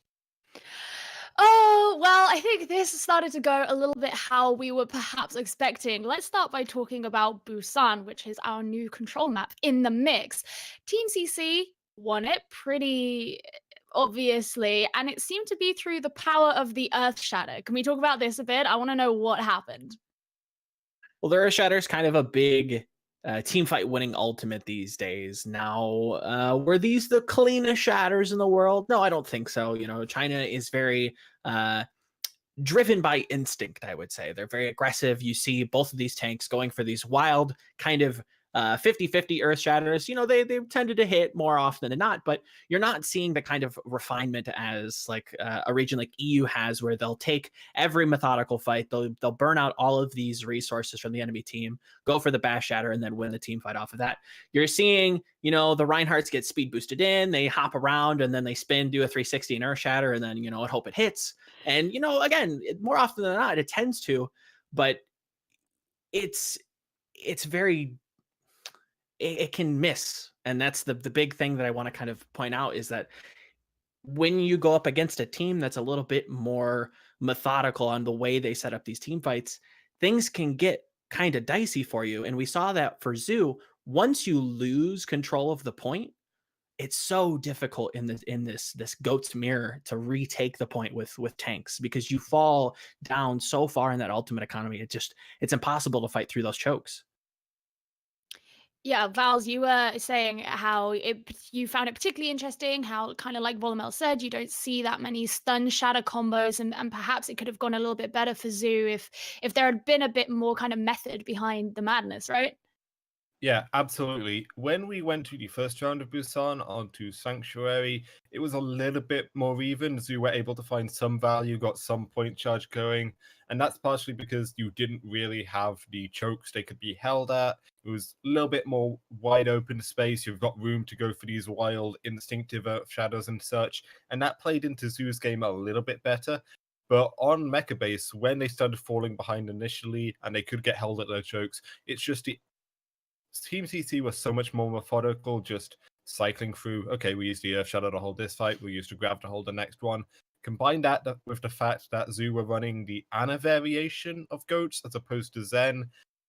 Oh, well, I think this started to go a little bit how we were perhaps expecting. Let's start by talking about Busan, which is our new control map in the mix. Team CC won it pretty obviously, and it seemed to be through the power of the Earth Shatter. Can we talk about this a bit? I want to know what happened. Well, the Earth Shatter is kind of a big team fight winning ultimate these days. Now, were these the cleanest shatters in the world? No, I don't think so. You know, China is very driven by instinct, I would say. They're very aggressive. You see both of these tanks going for these wild kind of 50-50 Earth Shatters. You know, they tended to hit more often than not, but you're not seeing the kind of refinement as like a region like EU has, where they'll take every methodical fight, they'll burn out all of these resources from the enemy team, go for the Bash Shatter, and then win the team fight off of that. You're seeing, you know, the Reinhardts get speed boosted in, they hop around, and then they spin, do a 360 in Earth Shatter, and then, you know, hope it hits. And, you know, again, more often than not, it tends to, but it's very, it can miss. And that's the big thing that I want to kind of point out, is that when you go up against a team that's a little bit more methodical on the way they set up these team fights, things can get kind of dicey for you. And we saw that for Zoo. Once you lose control of the point, it's so difficult in this goat's mirror to retake the point with tanks, because you fall down so far in that ultimate economy. It's impossible to fight through those chokes. Yeah, Vals, you were saying how you found it particularly interesting, how kind of like Volumel said, you don't see that many stun shatter combos, and perhaps it could have gone a little bit better for Zoo if there had been a bit more kind of method behind the madness, right? Yeah, absolutely. When we went to the first round of Busan onto Sanctuary, it was a little bit more even. Zoo were able to find some value, got some point charge going, and that's partially because you didn't really have the chokes they could be held at. It was a little bit more wide open space. You've got room to go for these wild, instinctive shadows and such, and that played into Zoo's game a little bit better. But on Mecha Base, when they started falling behind initially and they could get held at their chokes, it's just the Team CC was so much more methodical, just cycling through, okay, we used the Earth Shadow to hold this fight, we used to grab to hold the next one. Combine that with the fact that Zoo were running the Ana variation of goats as opposed to Zen,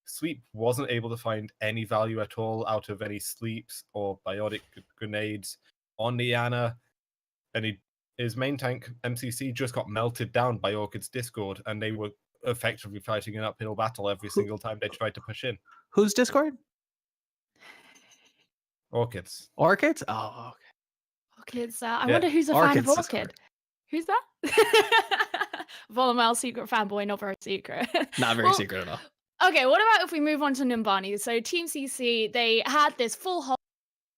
Sleep wasn't able to find any value at all out of any sleeps or biotic grenades on the Ana, and his main tank, MCC, just got melted down by Orchid's Discord, and they were effectively fighting an uphill battle every single time they tried to push in. Who's Discord? Orchids. Orchids? Oh, okay. Orchids. I wonder who's a fan of Orchids Orchid. Who's that? Volamel, secret fanboy, not very secret. Not very Well, secret at all. Okay, what about if we move on to Numbani? So Team CC, they had this full hold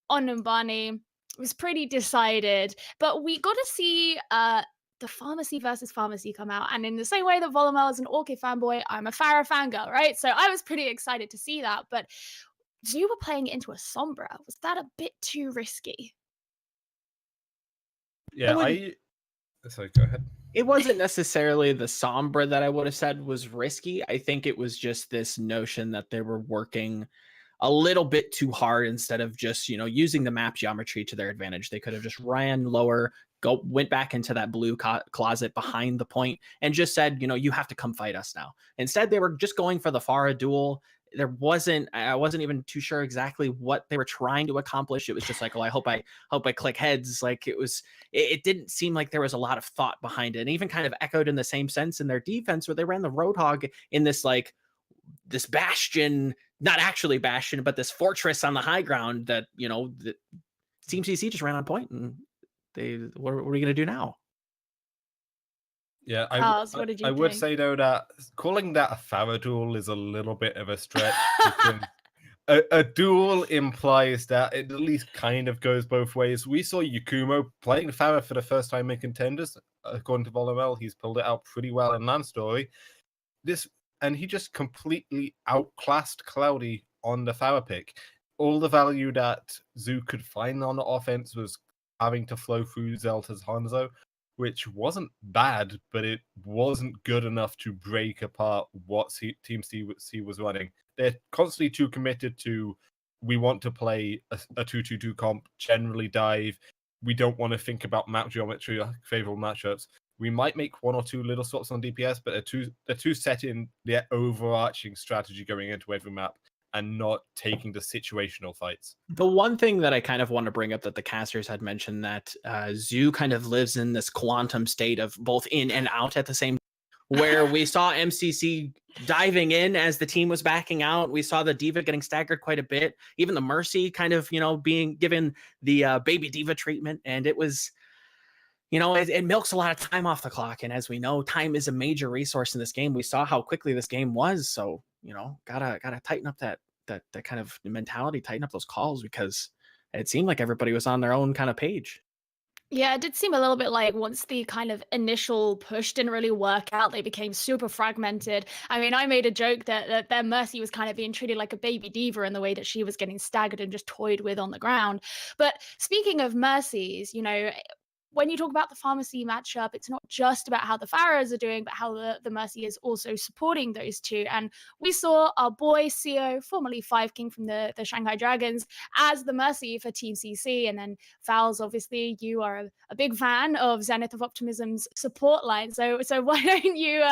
on Numbani. It was pretty decided, but we got to see the Pharmacy versus Pharmacy come out. And in the same way that Volamel is an Orchid fanboy, I'm a Farah fangirl, right? So I was pretty excited to see that. But Zoo were playing it into a Sombra. Was that a bit too risky? Yeah, sorry, go ahead. It wasn't necessarily the Sombra that I would have said was risky. I think it was just this notion that they were working a little bit too hard instead of just, using the map geometry to their advantage. They could have just ran lower, went back into that blue closet behind the point and just said, you have to come fight us now. Instead, they were just going for the Pharah duel. I wasn't even too sure exactly what they were trying to accomplish. It was just like, I hope I click heads. Like it didn't seem like there was a lot of thought behind it. And even kind of echoed in the same sense in their defense where they ran the Roadhog in this this bastion, not actually bastion, but this fortress on the high ground that, the Team CC just ran on point, and what are we going to do now? Yeah, Charles, what did you I would think? say though that calling that a Farah duel is a little bit of a stretch. Because a duel implies that it at least kind of goes both ways. We saw Yakumo playing Farah for the first time in Contenders. According to Volamel, he's pulled it out pretty well in Land Story. And he just completely outclassed Cloudy on the Farah pick. All the value that Zoo could find on the offense was having to flow through Zelta's Hanzo, which wasn't bad, but it wasn't good enough to break apart what Team C was running. They're constantly too committed to, we want to play a 2-2-2 comp, generally dive. We don't want to think about map geometry or favorable matchups. We might make one or two little swaps on DPS, but they're too set in their overarching strategy going into every map and not taking the situational fights. The one thing that I kind of want to bring up that the casters had mentioned, that Zoo kind of lives in this quantum state of both in and out at the same time, where we saw MCC diving in as the team was backing out. We saw the Diva getting staggered quite a bit. Even the Mercy kind of, being given the baby Diva treatment. And it was, it milks a lot of time off the clock. And as we know, time is a major resource in this game. We saw how quickly this game was. So, gotta tighten up that kind of mentality, tighten up those calls, because it seemed like everybody was on their own kind of page. Yeah, it did seem a little bit like once the kind of initial push didn't really work out, they became super fragmented. I mean, I made a joke that their Mercy was kind of being treated like a baby diva in the way that she was getting staggered and just toyed with on the ground. But speaking of Mercies, when you talk about the Pharmacy matchup, it's not just about how the Pharaohs are doing, but how the Mercy is also supporting those two. And we saw our boy CEO, formerly Five King from the Shanghai Dragons, as the Mercy for Team CC. And then Fowls, obviously, you are a big fan of Zenith of Optimism's support line. So why don't you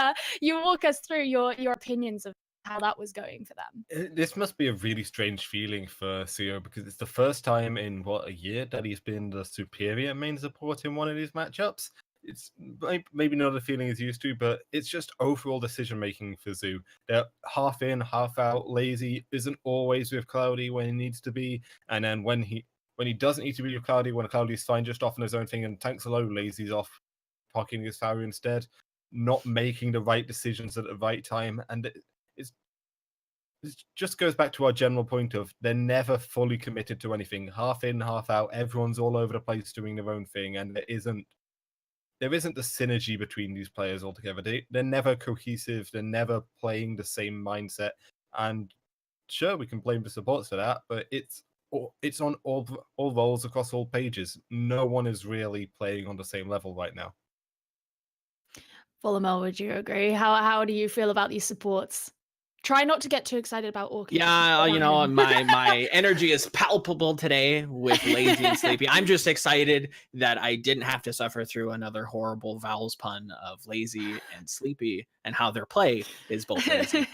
walk us through your opinions of how that was going for them? This must be a really strange feeling for CEO, because it's the first time in a year that he's been the superior main support in one of these matchups. It's maybe not a feeling he's used to, but it's just overall decision making for Zoo. They're half in, half out. Lazy isn't always with Cloudy when he needs to be, and then when he doesn't need to be with Cloudy, when Cloudy's fine just off on his own thing and tanks low, Lazy's off pocketing his Farah instead, not making the right decisions at the right time. And it just goes back to our general point of they're never fully committed to anything. Half in, half out. Everyone's all over the place doing their own thing, and there isn't the synergy between these players altogether. They're never cohesive. They're never playing the same mindset. And sure, we can blame the supports for that, but it's on all roles across all pages. No one is really playing on the same level right now. Volamel, would you agree? How do you feel about these supports? Try not to get too excited about Orchid. Yeah, my energy is palpable today with Lazy and Sleepy. I'm just excited that I didn't have to suffer through another horrible vowels pun of Lazy and Sleepy, and how their play is both lazy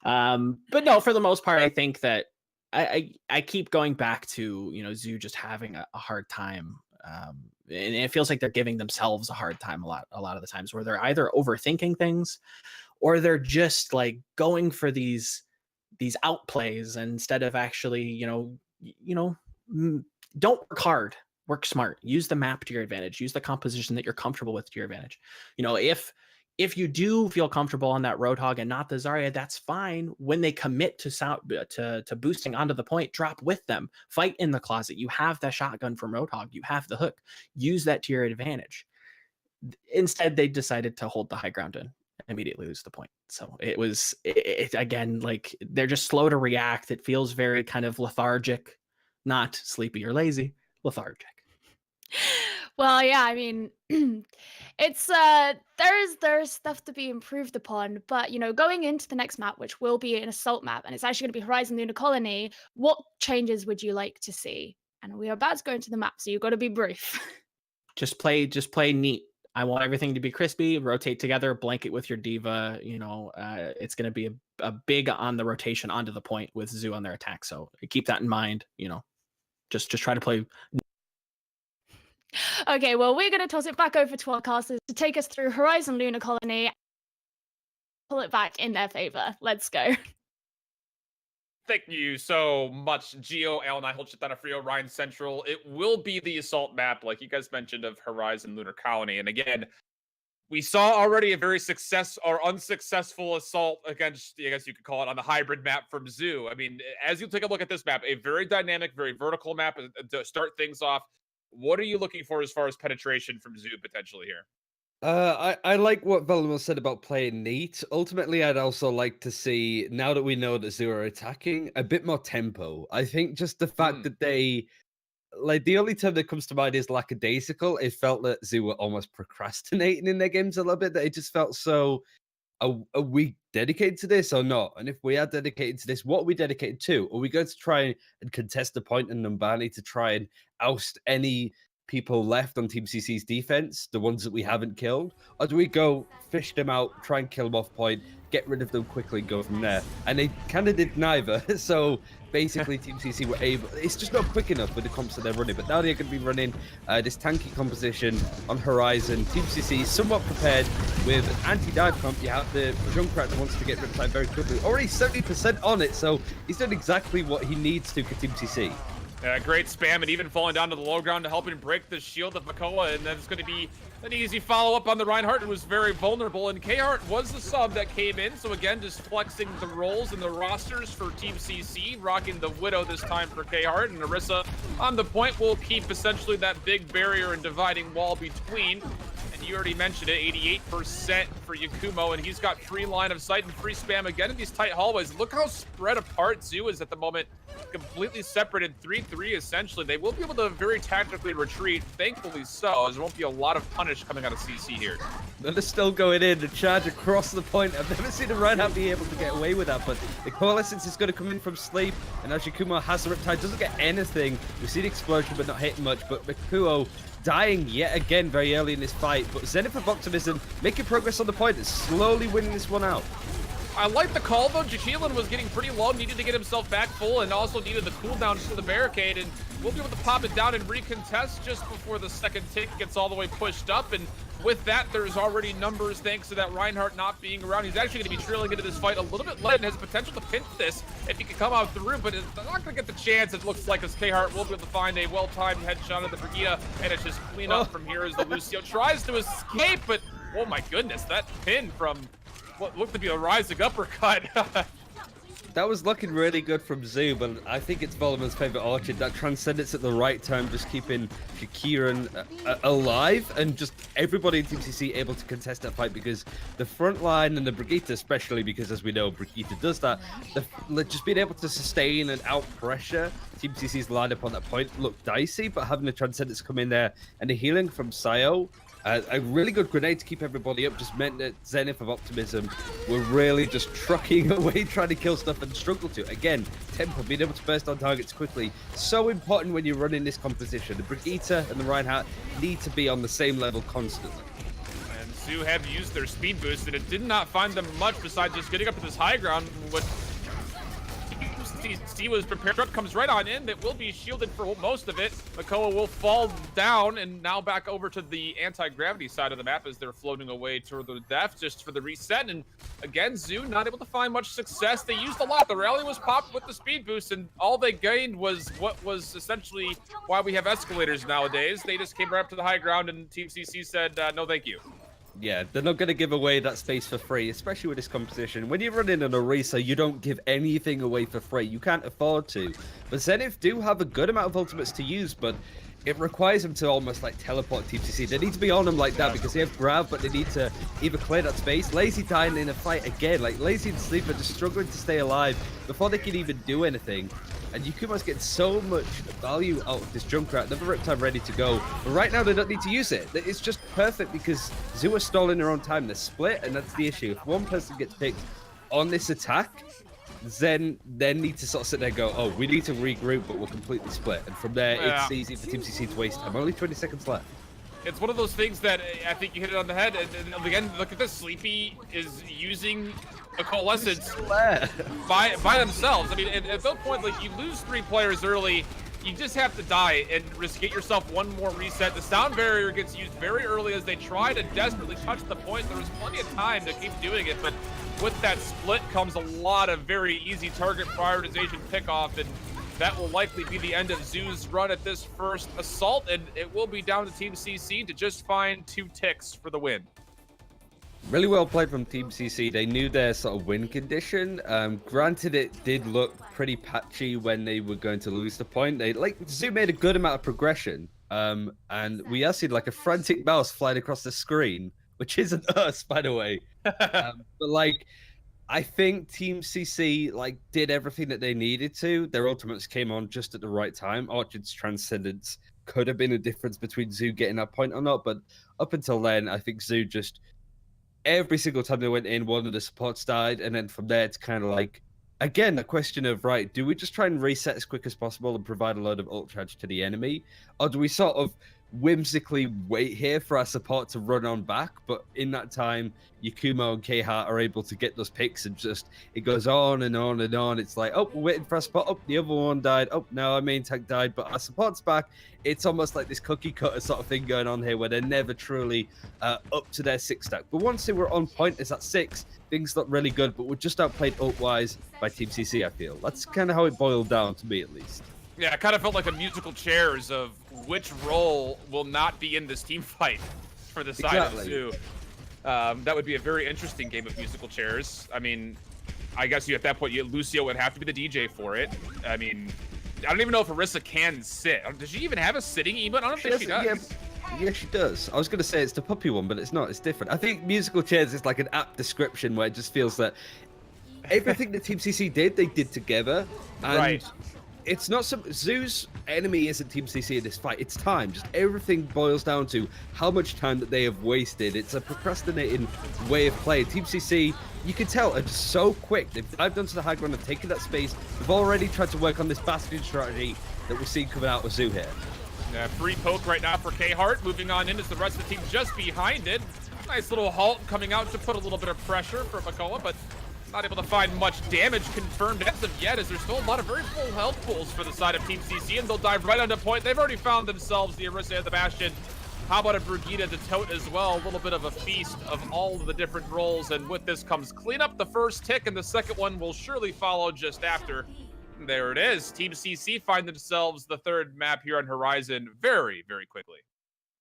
and but no, for the most part, I think that I keep going back to Zoo just having a hard time. And it feels like they're giving themselves a hard time a lot of the times, where they're either overthinking things, or they're just like going for these outplays instead of actually, don't work hard. work smart, use the map to your advantage, use the composition that you're comfortable with to your advantage. You know, if you do feel comfortable on that Roadhog and not the Zarya, that's fine. When they commit to boosting onto the point, drop with them. Fight in the closet. You have the shotgun from Roadhog. You have the hook. Use that to your advantage. Instead, they decided to hold the high ground and immediately lose the point. So it again, like, they're just slow to react. It feels very kind of lethargic, not sleepy or lazy, lethargic. Well, yeah, I mean, it's there's stuff to be improved upon, but you know, going into the next map, which will be an assault map, and it's actually going to be Horizon Lunar Colony, what changes would you like to see? And we are about to go into the map, so you've got to be brief. Just play neat. I want everything to be crispy, rotate together, blanket with your diva. You know, it's going to be a big on the rotation onto the point with Zoo on their attack. So keep that in mind. You know, just try to play. Okay, well, we're going to toss it back over to our casters to take us through Horizon Lunar Colony. Pull it back in their favor. Let's go. Thank you so much, Gio, Alan, I hold Chitana Frio, Ryan Central. It will be the assault map, like you guys mentioned, of Horizon Lunar Colony. And again, we saw already a very unsuccessful assault against, I guess you could call it, on the hybrid map from Zoo. I mean, as you take a look at this map, a very dynamic, very vertical map to start things off. What are you looking for as far as penetration from Zoo potentially here? I like what Velmo said about playing neat. Ultimately, I'd also like to see, now that we know that Zoo are attacking, a bit more tempo. I think just the fact that they, like, the only term that comes to mind is lackadaisical. It felt that Zoo were almost procrastinating in their games a little bit, that it just felt so, are we dedicated to this or not? And if we are dedicated to this, what are we dedicated to? Are we going to try and contest the point in Numbani to try and oust any people left on Team CC's defense, the ones that we haven't killed? Or do we go fish them out, try and kill them off point, get rid of them quickly, go from there? And they kind of did neither. So basically Team CC were able, it's just not quick enough with the comps that they're running, but now they're going to be running this tanky composition on Horizon. Team CC is somewhat prepared with an anti-dive comp. You have the Junkrat that wants to get rid of time very quickly, already 70% on it, so he's done exactly what he needs to for Team CC. Great spam, and even falling down to the low ground to help him break the shield of Makoa, and then it's going to be an easy follow-up on the Reinhardt, who was very vulnerable, and K-Hart was the sub that came in, so again, just flexing the roles and the rosters for Team CC, rocking the Widow this time for K-Hart, and Orisa on the point will keep essentially that big barrier and dividing wall between. You already mentioned it, 88% for Yakumo, and he's got free line of sight and free spam again in these tight hallways. Look how spread apart Zoo is at the moment, completely separated 3-3 essentially. They will be able to very tactically retreat, thankfully so, as there won't be a lot of punish coming out of CC here. They're still going in to charge across the point. I've never seen a Reinhardt be able to get away with that, but the Coalescence is going to come in from sleep, and as Yakumo has the Riptide, doesn't get anything. We see the explosion, but not hitting much, but Makuo dying yet again very early in this fight, but Zenith of Optimism making progress on the point and slowly winning this one out. I like the call though. Jachilin was getting pretty low, needed to get himself back full, and also needed the cooldown for the barricade, and we'll be able to pop it down and recontest just before the second tick gets all the way pushed up. And with that, there's already numbers thanks to that Reinhardt not being around. He's actually going to be trailing into this fight a little bit late and has potential to pinch this if he can come out through, but it's not going to get the chance. It looks like as K-Hart will be able to find a well-timed headshot of the Brigitte, and it's just clean up from here as the Lucio tries to escape, but oh my goodness, that pin from what looked to be a rising uppercut. That was looking really good from Zoo, but I think it's Voloman's favorite Orchard. That Transcendence at the right time, just keeping Shakiran alive, and just everybody in Team CC able to contest that fight, because the front line and the Brigitte, especially because, as we know, Brigitte does that, just being able to sustain and out pressure Team CC's lineup on that point looked dicey, but having the Transcendence come in there and the healing from Sayo, a really good grenade to keep everybody up, just meant that Zenith of Optimism were really just trucking away, trying to kill stuff, and struggle to. Again, tempo, being able to burst on targets quickly, so important when you're running this composition. The Brigitte and the Reinhardt need to be on the same level constantly. And Zoo have used their speed boost, and it did not find them much besides just getting up to this high ground, which seems CC was prepared. Truck comes right on in. That will be shielded for most of it. Makoa will fall down, and now back over to the anti-gravity side of the map as they're floating away to the death just for the reset. And again, Zoo not able to find much success. They used a lot. The rally was popped with the speed boost, and all they gained was what was essentially why we have escalators nowadays. They just came right up to the high ground, and Team CC said, no, thank you. Yeah, they're not going to give away that space for free, especially with this composition. When you're running an Orisa, you don't give anything away for free. You can't afford to. But Zenith do have a good amount of ultimates to use, but it requires them to almost like teleport Team CC. They need to be on them like that because they have grab, but they need to either clear that space. Lazy dying in a fight again. Like Lazy and Sleeper just struggling to stay alive before they can even do anything. And Yukuma's getting so much value out of this Junkrat. Another Riptide ready to go. But right now, they don't need to use it. It's just perfect because Zoo are stalling their own time. They're split, and that's the issue. If one person gets picked on this attack, then they need to sort of sit there and go, oh, we need to regroup, but we're completely split. And from there, it's easy for Team CC to waste time. Only 20 seconds left. It's one of those things that I think you hit it on the head. And again, look at this. Sleepy is using a coalescence by themselves. I mean, at that point, like, you lose 3 players early, you just have to die and get yourself one more reset. The sound barrier gets used very early as they try to desperately touch the point. There was plenty of time to keep doing it, but with that split comes a lot of very easy target prioritization pickoff, and that will likely be the end of Zoo's run at this first assault, and it will be down to Team CC to just find 2 ticks for the win. Really well played from Team CC. They knew their sort of win condition. Granted, it did look pretty patchy when they were going to lose the point. Zoo made a good amount of progression, and we are seeing like a frantic mouse flying across the screen, which isn't us, by the way. But like, I think Team CC did everything that they needed to. Their ultimates came on just at the right time. Orchard's Transcendence could have been a difference between Zoo getting that point or not, but up until then, I think Zoo just every single time they went in, one of the supports died, and then from there it's kind of like, again, a question of, right, do we just try and reset as quick as possible and provide a load of ult charge to the enemy, or do we sort of whimsically wait here for our support to run on back? But in that time, Yakumo and K-Heart are able to get those picks, and just it goes on and on and on. It's like, oh, we're waiting for our support. Oh, the other one died. Oh, now our main tank died, but our support's back. It's almost like this cookie cutter sort of thing going on here, where they're never truly up to their 6 stack. But once they were on point as at 6, things looked really good, but we're just outplayed ult-wise by Team CC, I feel. That's kind of how it boiled down to me, at least. Yeah, it kind of felt like a musical chairs of which role will not be in this team fight for the side of Zoo. That would be a very interesting game of musical chairs. I mean, I guess at that point, Lucio would have to be the DJ for it. I mean, I don't even know if Orisa can sit. Does she even have a sitting emote? I don't think she does. Yeah, she does. I was going to say it's the puppy one, but it's not. It's different. I think musical chairs is like an apt description where it just feels that everything that Team CC did, they did together. And right. It's not some Zoo's enemy isn't Team CC in this fight. It's time. Just everything boils down to how much time that they have wasted. It's a procrastinating way of playing. Team CC, you can tell, are just so quick. They've dived onto the high ground and taken that space. They've already tried to work on this bastion strategy that we're seeing coming out of Zoo here. Free poke right now for K-Heart. Moving on in as the rest of the team just behind it. Nice little halt coming out to put a little bit of pressure for Makoa, but not able to find much damage confirmed as of yet, as there's still a lot of very full health pools for the side of Team CC, and they'll dive right onto point. They've already found themselves the Orisa and the Bastion. How about a Brigida to tote as well? A little bit of a feast of all of the different roles, and with this comes clean up the first tick, and the second one will surely follow just after. There it is. Team CC find themselves the 3rd map here on Horizon very, very quickly.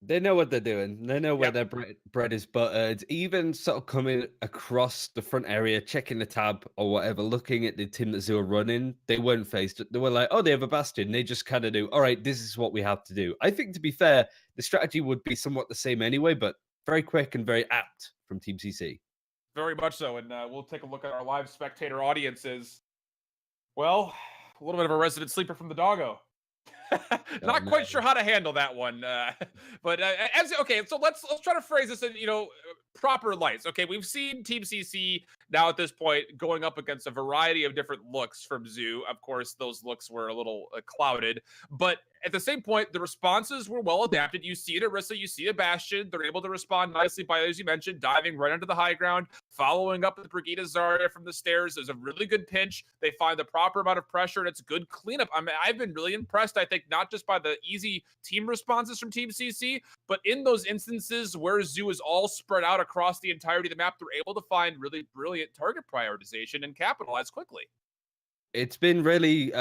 They know what they're doing. They know where their bread is buttered. Even sort of coming across the front area, checking the tab or whatever, looking at the team that Zoo are running, they weren't faced. They were like, oh, they have a Bastion. They just kind of do, all right, this is what we have to do. I think, to be fair, the strategy would be somewhat the same anyway, but very quick and very apt from Team CC. Very much so, and we'll take a look at our live spectator audiences. Well, a little bit of a resident sleeper from the doggo. Not quite sure how to handle that one, but okay. So let's try to phrase this in proper lights. Okay, we've seen Team CC now at this point going up against a variety of different looks from Zoo. Of course, those looks were a little clouded, but at the same point, the responses were well adapted. You see it at Orisa, you see a Bastion. They're able to respond nicely by, as you mentioned, diving right onto the high ground, following up with Brigitte Zarya from the stairs. There's a really good pinch. They find the proper amount of pressure, and it's good cleanup. I mean, I've been really impressed, I think, not just by the easy team responses from Team CC, but in those instances where Zoo is all spread out across the entirety of the map, they're able to find really brilliant target prioritization and capitalize quickly. It's been really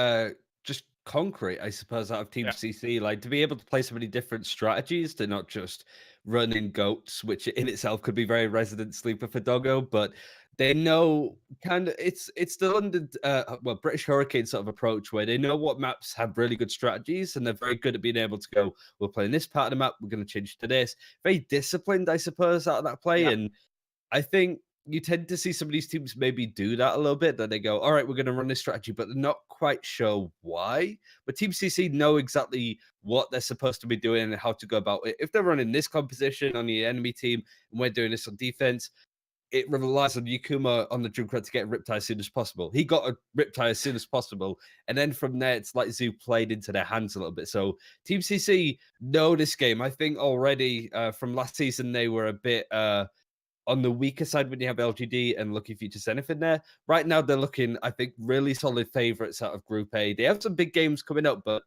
just concrete, I suppose, out of Team CC. Like, to be able to play so many different strategies, to not just run in goats, which in itself could be very resident sleeper for Doggo, but they know kind of it's the London British Hurricane sort of approach, where they know what maps have really good strategies, and they're very good at being able to go, we're playing this part of the map, we're going to change to this. Very disciplined, I suppose, out of that play. And I think you tend to see some of these teams maybe do that a little bit, that they go, all right, we're going to run this strategy, but they're not quite sure why. But Team CC know exactly what they're supposed to be doing and how to go about it. If they're running this composition on the enemy team and we're doing this on defense, it relies on Yukuma on the Junkrat to get Riptide as soon as possible. He got a Riptide as soon as possible. And then from there, it's like Zoo played into their hands a little bit. So Team CC know this game. I think already from last season, they were a bit on the weaker side when you have LGD and Lucky Future Zenith in there. Right now, they're looking, I think, really solid favorites out of Group A. They have some big games coming up, but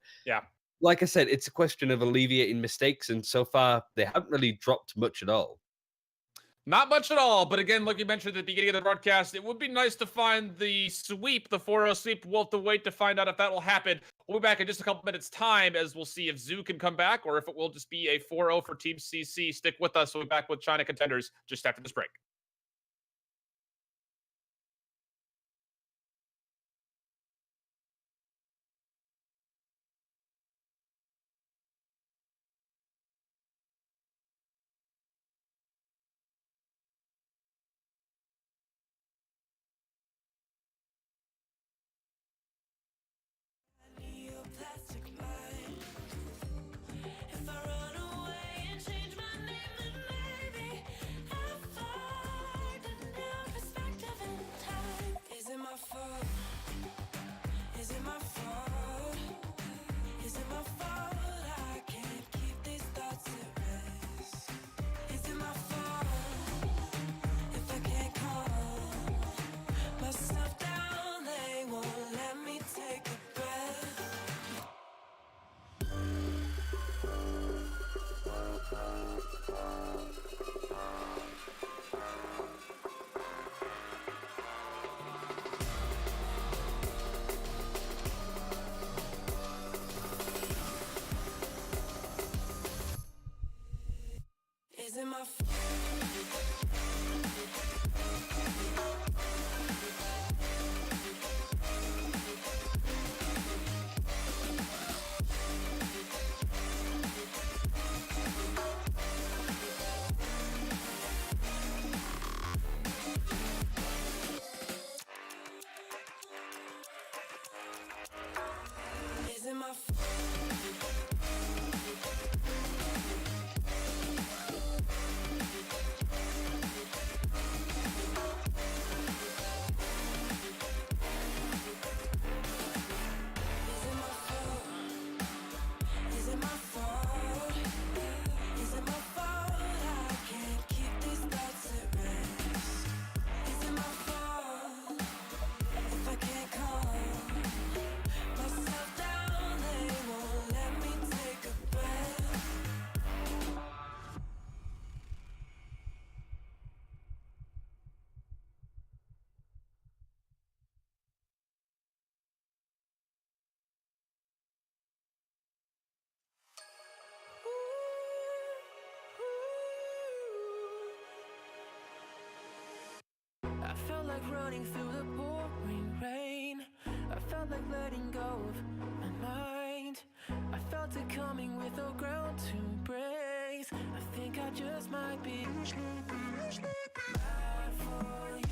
like I said, it's a question of alleviating mistakes. And so far, they haven't really dropped much at all. Not much at all, but again, like you mentioned at the beginning of the broadcast, it would be nice to find the sweep, the 4-0 sweep. We'll have to wait to find out if that will happen. We'll be back in just a couple minutes' time as we'll see if Zoo can come back or if it will just be a 4-0 for Team CC. Stick with us. We'll be back with China Contenders just after this break. Is it my I felt like running through the pouring rain. I felt like letting go of my mind. I felt it coming with no ground to breathe. I think I just might be bad for you.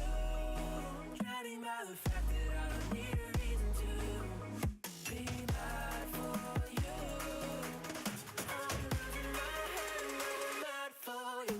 Drowning by the fact that I don't need a reason to be mad for you. I'm losing my head when I'm mad for you.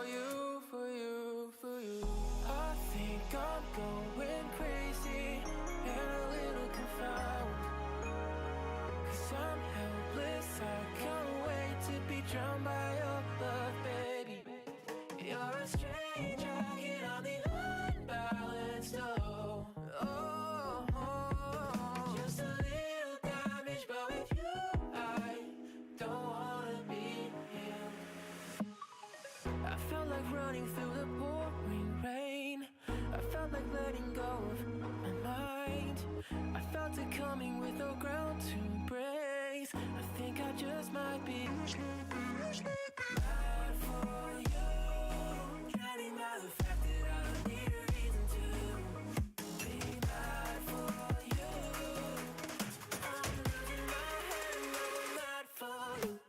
for you, for you, for you. I think I'm going crazy and a little confounded. 'Cause I'm helpless, I can't wait to be drowned by your love, baby. You're a stranger, get on the unbalanced, oh, oh, oh. Just a little damage, but with you, I don't wanna be here. I felt like running through the pouring rain. I felt like letting go of my mind. I felt it coming with no ground to brace. I think I just might be mad for you. Drowning by the fact that I don't need a reason to be mad for you. I'm losing my head, I'm mad for you.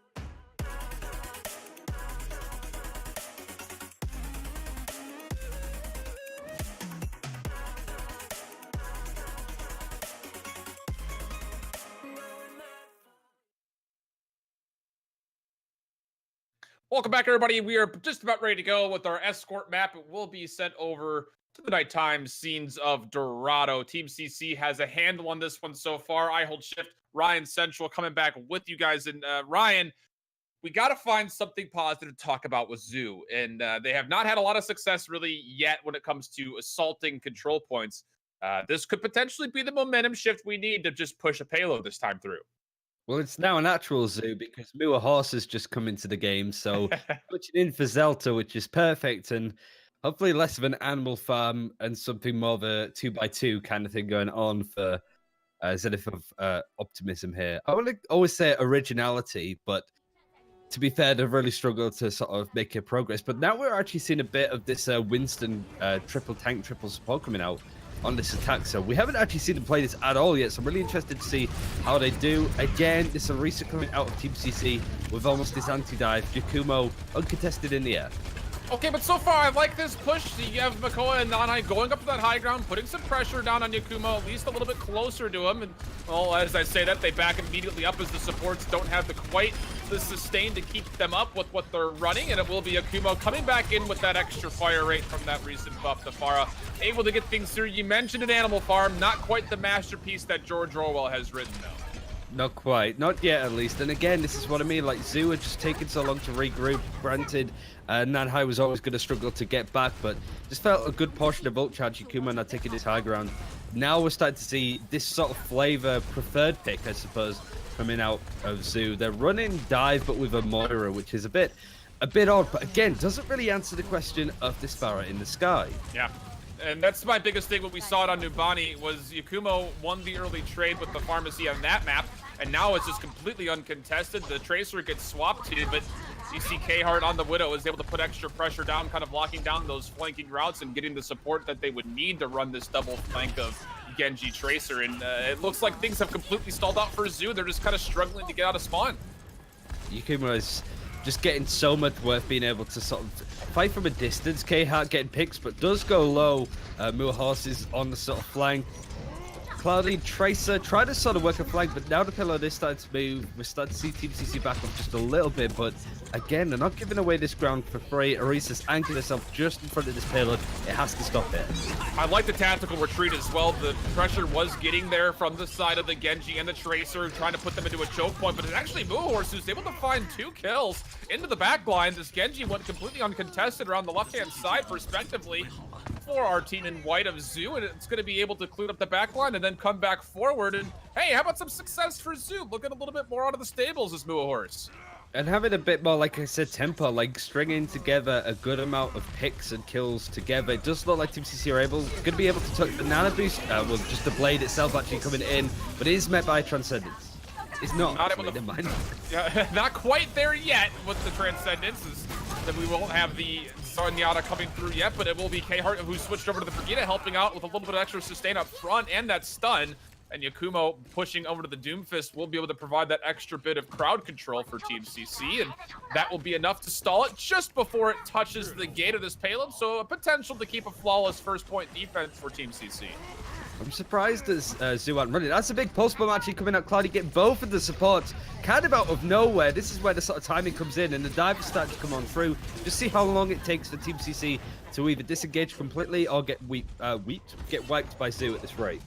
Welcome back, everybody. We are just about ready to go with our escort map. It will be sent over to the nighttime scenes of Dorado. Team CC has a handle on this one so far. I hold shift. Ryan Central coming back with you guys. And Ryan, we got to find something positive to talk about with Zoo. And they have not had a lot of success really yet when it comes to assaulting control points. This could potentially be the momentum shift we need to just push a payload this time through. Well, it's now a natural Zoo because Mua Horse has just come into the game, so switching in for Zelta, which is perfect, and hopefully less of an animal farm and something more of a 2x2 kind of thing going on for Zenith of Optimism here. I would always say originality, but to be fair, they've really struggled to sort of make a progress. But now we're actually seeing a bit of this Winston triple tank, triple support coming out on this attack. So we haven't actually seen them play this at all yet. So I'm really interested to see how they do. Again, this is a Arisa coming out of Team CC with almost this anti-dive. Yakumo uncontested in the air. Okay, but so far I like this push. You have Makoa and Nanai going up to that high ground, putting some pressure down on Yakumo, at least a little bit closer to him. And, well, as I say that, they back immediately up as the supports don't have quite the sustain to keep them up with what they're running. And it will be Yakumo coming back in with that extra fire rate from that recent buff to Pharah. Able to get things through. You mentioned an Animal Farm, not quite the masterpiece that George Orwell has written, though. Not quite. Not yet, at least. And again, this is what I mean. Like, Zoo had just taken so long to regroup. Granted, Nanhai was always going to struggle to get back, but just felt a good portion of ult charge. Yakuma not taking his high ground. Now we're starting to see this sort of flavor preferred pick, I suppose, coming out of Zoo. They're running dive, but with a Moira, which is a bit odd. But again, doesn't really answer the question of this Pharah in the sky. Yeah. And that's my biggest thing. What we saw it on Numbani was Yakumo won the early trade with the pharmacy on that map, and now it's just completely uncontested. The Tracer gets swapped to, but you see K-Hart on the Widow is able to put extra pressure down, kind of locking down those flanking routes and getting the support that they would need to run this double flank of Genji Tracer. And it looks like things have completely stalled out for Zoo. They're just kind of struggling to get out of spawn. Yakumo is just getting so much worth being able to sort of fight from a distance. K-Hart getting picks, but does go low. Mua Horse is on the sort of flank. Cloudy, Tracer, try to sort of work a flank, but now the payload is starting to move. We're starting to see Team CC back up just a little bit, but again, they're not giving away this ground for free. Arisa's anchored herself just in front of this payload. It has to stop it. I like the tactical retreat as well. The pressure was getting there from the side of the Genji and the Tracer, trying to put them into a choke point, but it's actually Mua Horse who's able to find 2 kills into the back line. This Genji went completely uncontested around the left-hand side, respectively, for our team in white of Zoo, and it's going to be able to clean up the back line and then come back forward. And hey, how about some success for Zoo? Looking a little bit more out of the stables as Mua Horse. And having a bit more, like I said, tempo, like stringing together a good amount of picks and kills together. It does look like Team CC are going to be able to touch the Nana Boost. Well, just the blade itself actually coming in, but it is met by Transcendence. It's not able to, never mind. Yeah, not quite there yet with the Transcendence. That we won't have the Zenyatta coming through yet, but it will be K-Hart who switched over to the Brigitte, helping out with a little bit of extra sustain up front and that stun. And Yakumo pushing over to the Doomfist will be able to provide that extra bit of crowd control for Team CC, and that will be enough to stall it just before it touches the gate of this payload, so a potential to keep a flawless first point defense for Team CC. I'm surprised that Zoo aren't running. That's a big pulse bomb actually coming out. Cloudy getting both of the supports kind of out of nowhere. This is where the sort of timing comes in, and the divers start to come on through. Just see how long it takes for Team CC to either disengage completely or get wiped by Zoo at this rate.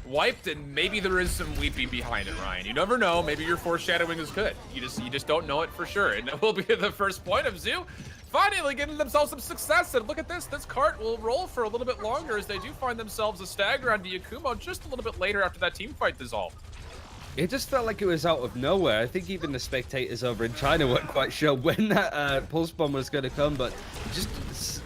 Wiped, and maybe there is some weeping behind it, Ryan. You never know. Maybe your foreshadowing is good. You just don't know it for sure. And that will be the first point of Zoo finally getting themselves some success. And look at this. This cart will roll for a little bit longer as they do find themselves a stagger onto Yakumo just a little bit later after that team fight dissolved. It just felt like it was out of nowhere. I think even the spectators over in China weren't quite sure when that pulse bomb was going to come, but just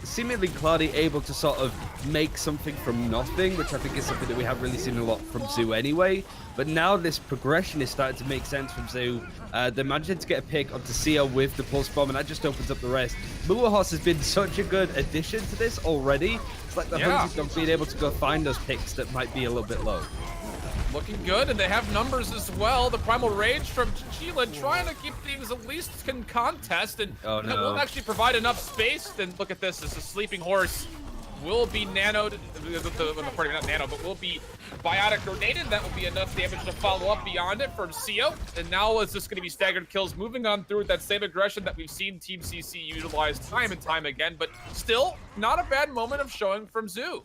seemingly Cloudy able to sort of make something from nothing, which I think is something that we haven't really seen a lot from Zoo anyway. But now this progression is starting to make sense from Zoo. They're managing to get a pick onto Sia with the pulse bomb, and that just opens up the rest. Muahos has been such a good addition to this already. It's like the hunting of being able to go find those picks that might be a little bit low. Looking good, and they have numbers as well. The Primal Rage from Chila trying to keep things at least in contest, and that won't actually provide enough space. Then look at this. This is a sleeping horse. Will be nanoed, not nano, but will be biotic grenaded. That will be enough damage to follow up beyond it from Sio. And now it's just going to be staggered kills, moving on through with that same aggression that we've seen Team CC utilize time and time again. But still, not a bad moment of showing from Zoo.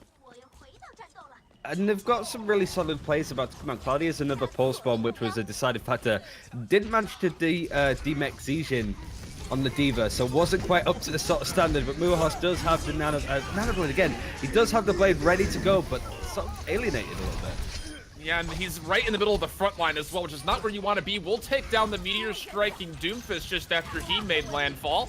And they've got some really solid plays about to come out. Cloudy is another pulse bomb, which was a decided factor. Didn't manage to demech Zijin on the Diva, so wasn't quite up to the sort of standard. But Muahos does have the nano blade again. He does have the blade ready to go, but sort of alienated a little bit. Yeah, and he's right in the middle of the front line as well, which is not where you want to be. We'll take down the Meteor striking Doomfist just after he made landfall.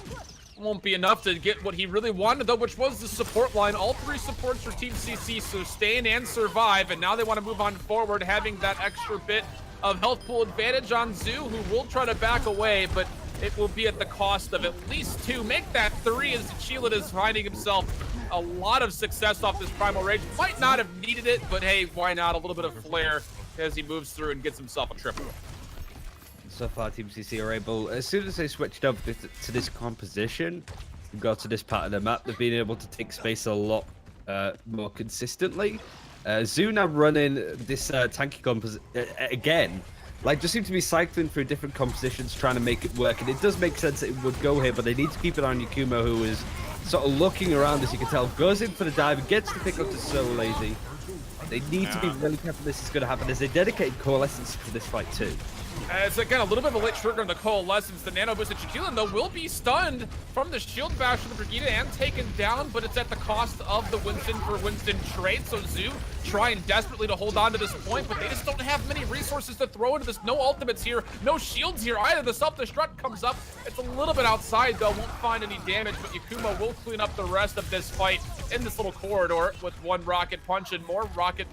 Won't be enough to get what he really wanted, though, which was the support line. All three supports for Team CC sustain and survive, and now they want to move on forward, having that extra bit of health pool advantage on Zoo, who will try to back away, but it will be at the cost of at least 2. Make that 3 as Chilid is finding himself a lot of success off this Primal Rage. Might not have needed it, but hey, why not? A little bit of flair as he moves through and gets himself a triple. So far, Team CC are able, as soon as they switched over to this composition, go to this part of the map, they've been able to take space a lot more consistently. Zoo now running this tanky composition again. Like, just seem to be cycling through different compositions, trying to make it work. And it does make sense that it would go here, but they need to keep it on Yakumo, who is sort of looking around, as you can tell, goes in for the dive, and gets the pick up to So Lazy. They need to be really careful this is going to happen, as they dedicated Coalescence for this fight too. It's again a little bit of a late trigger in the Coalescence. The Nano Boost of Chiquilin, though, will be stunned from the Shield Bash of the Brigida and taken down, but it's at the cost of the Winston for Winston trade. So Zoo trying desperately to hold on to this point, but they just don't have many resources to throw into this. No ultimates here, no shields here either. The self-destruct comes up. It's a little bit outside, though. Won't find any damage, but Yakumo will clean up the rest of this fight in this little corridor with one rocket punch and more rocket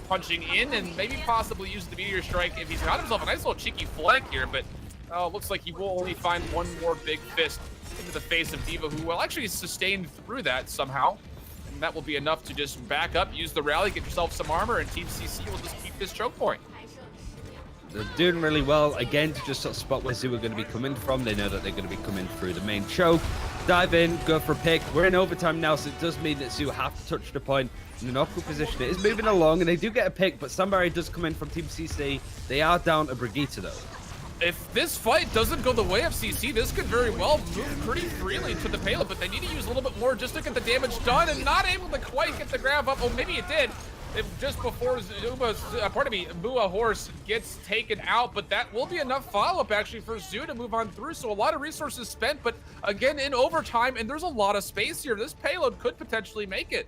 punching in, and maybe possibly use the Meteor Strike if he's got himself a nice little cheeky flank here, but looks like he will only find one more big fist into the face of Diva, who will actually sustain through that somehow, and that will be enough to just back up, use the rally, get yourself some armor, and Team CC will just keep this choke point. They're doing really well, again, to just sort of spot where Zoo are going to be coming from. They know that they're going to be coming through the main choke. Dive in, go for a pick. We're in overtime now, so it does mean that Zoo have to touch the point in an awkward position. It is moving along, and they do get a pick, but Sunbury does come in from Team CC. They are down a Brigitte, though. If this fight doesn't go the way of CC, this could very well move pretty freely to the payload, but they need to use a little bit more just to get the damage done, and not able to quite get the grab up. Oh, maybe it did. Just before Mua Horse gets taken out, but that will be enough follow-up actually for Zoo to move on through. So a lot of resources spent, but again in overtime, and there's a lot of space here. This payload could potentially make it.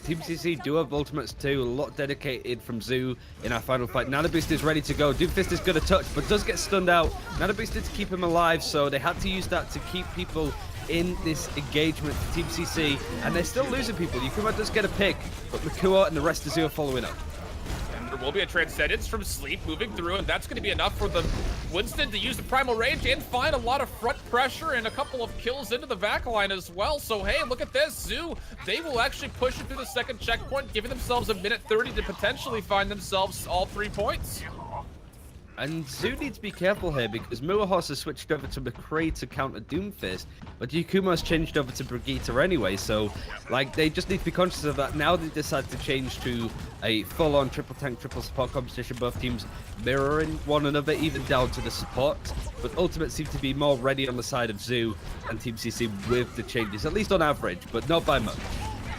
Team CC do have ultimates too, a lot dedicated from Zoo in our final fight. Nano Boost is ready to go. Doomfist is going to touch, but does get stunned out. Nano Boost did to keep him alive, so they had to use that to keep people in this engagement for Team CC, and they're still losing people. Yukuma does get a pick, but Makua and the rest of Zoo are following up. And there will be a Transcendence from Sleep moving through, and that's going to be enough for the Winston to use the Primal Rage and find a lot of front pressure and a couple of kills into the back line as well. So hey, look at this. Zoo, they will actually push it through the second checkpoint, giving themselves a minute 30 to potentially find themselves all 3 points. And Zoo needs to be careful here because Muahos has switched over to McCree to counter Doomfist, but Yukumo's changed over to Brigitte anyway, so like they just need to be conscious of that. Now they decide to change to a full-on triple tank, triple support competition, both teams mirroring one another, even down to the support. But Ultimate seem to be more ready on the side of Zoo and Team CC with the changes, at least on average, but not by much.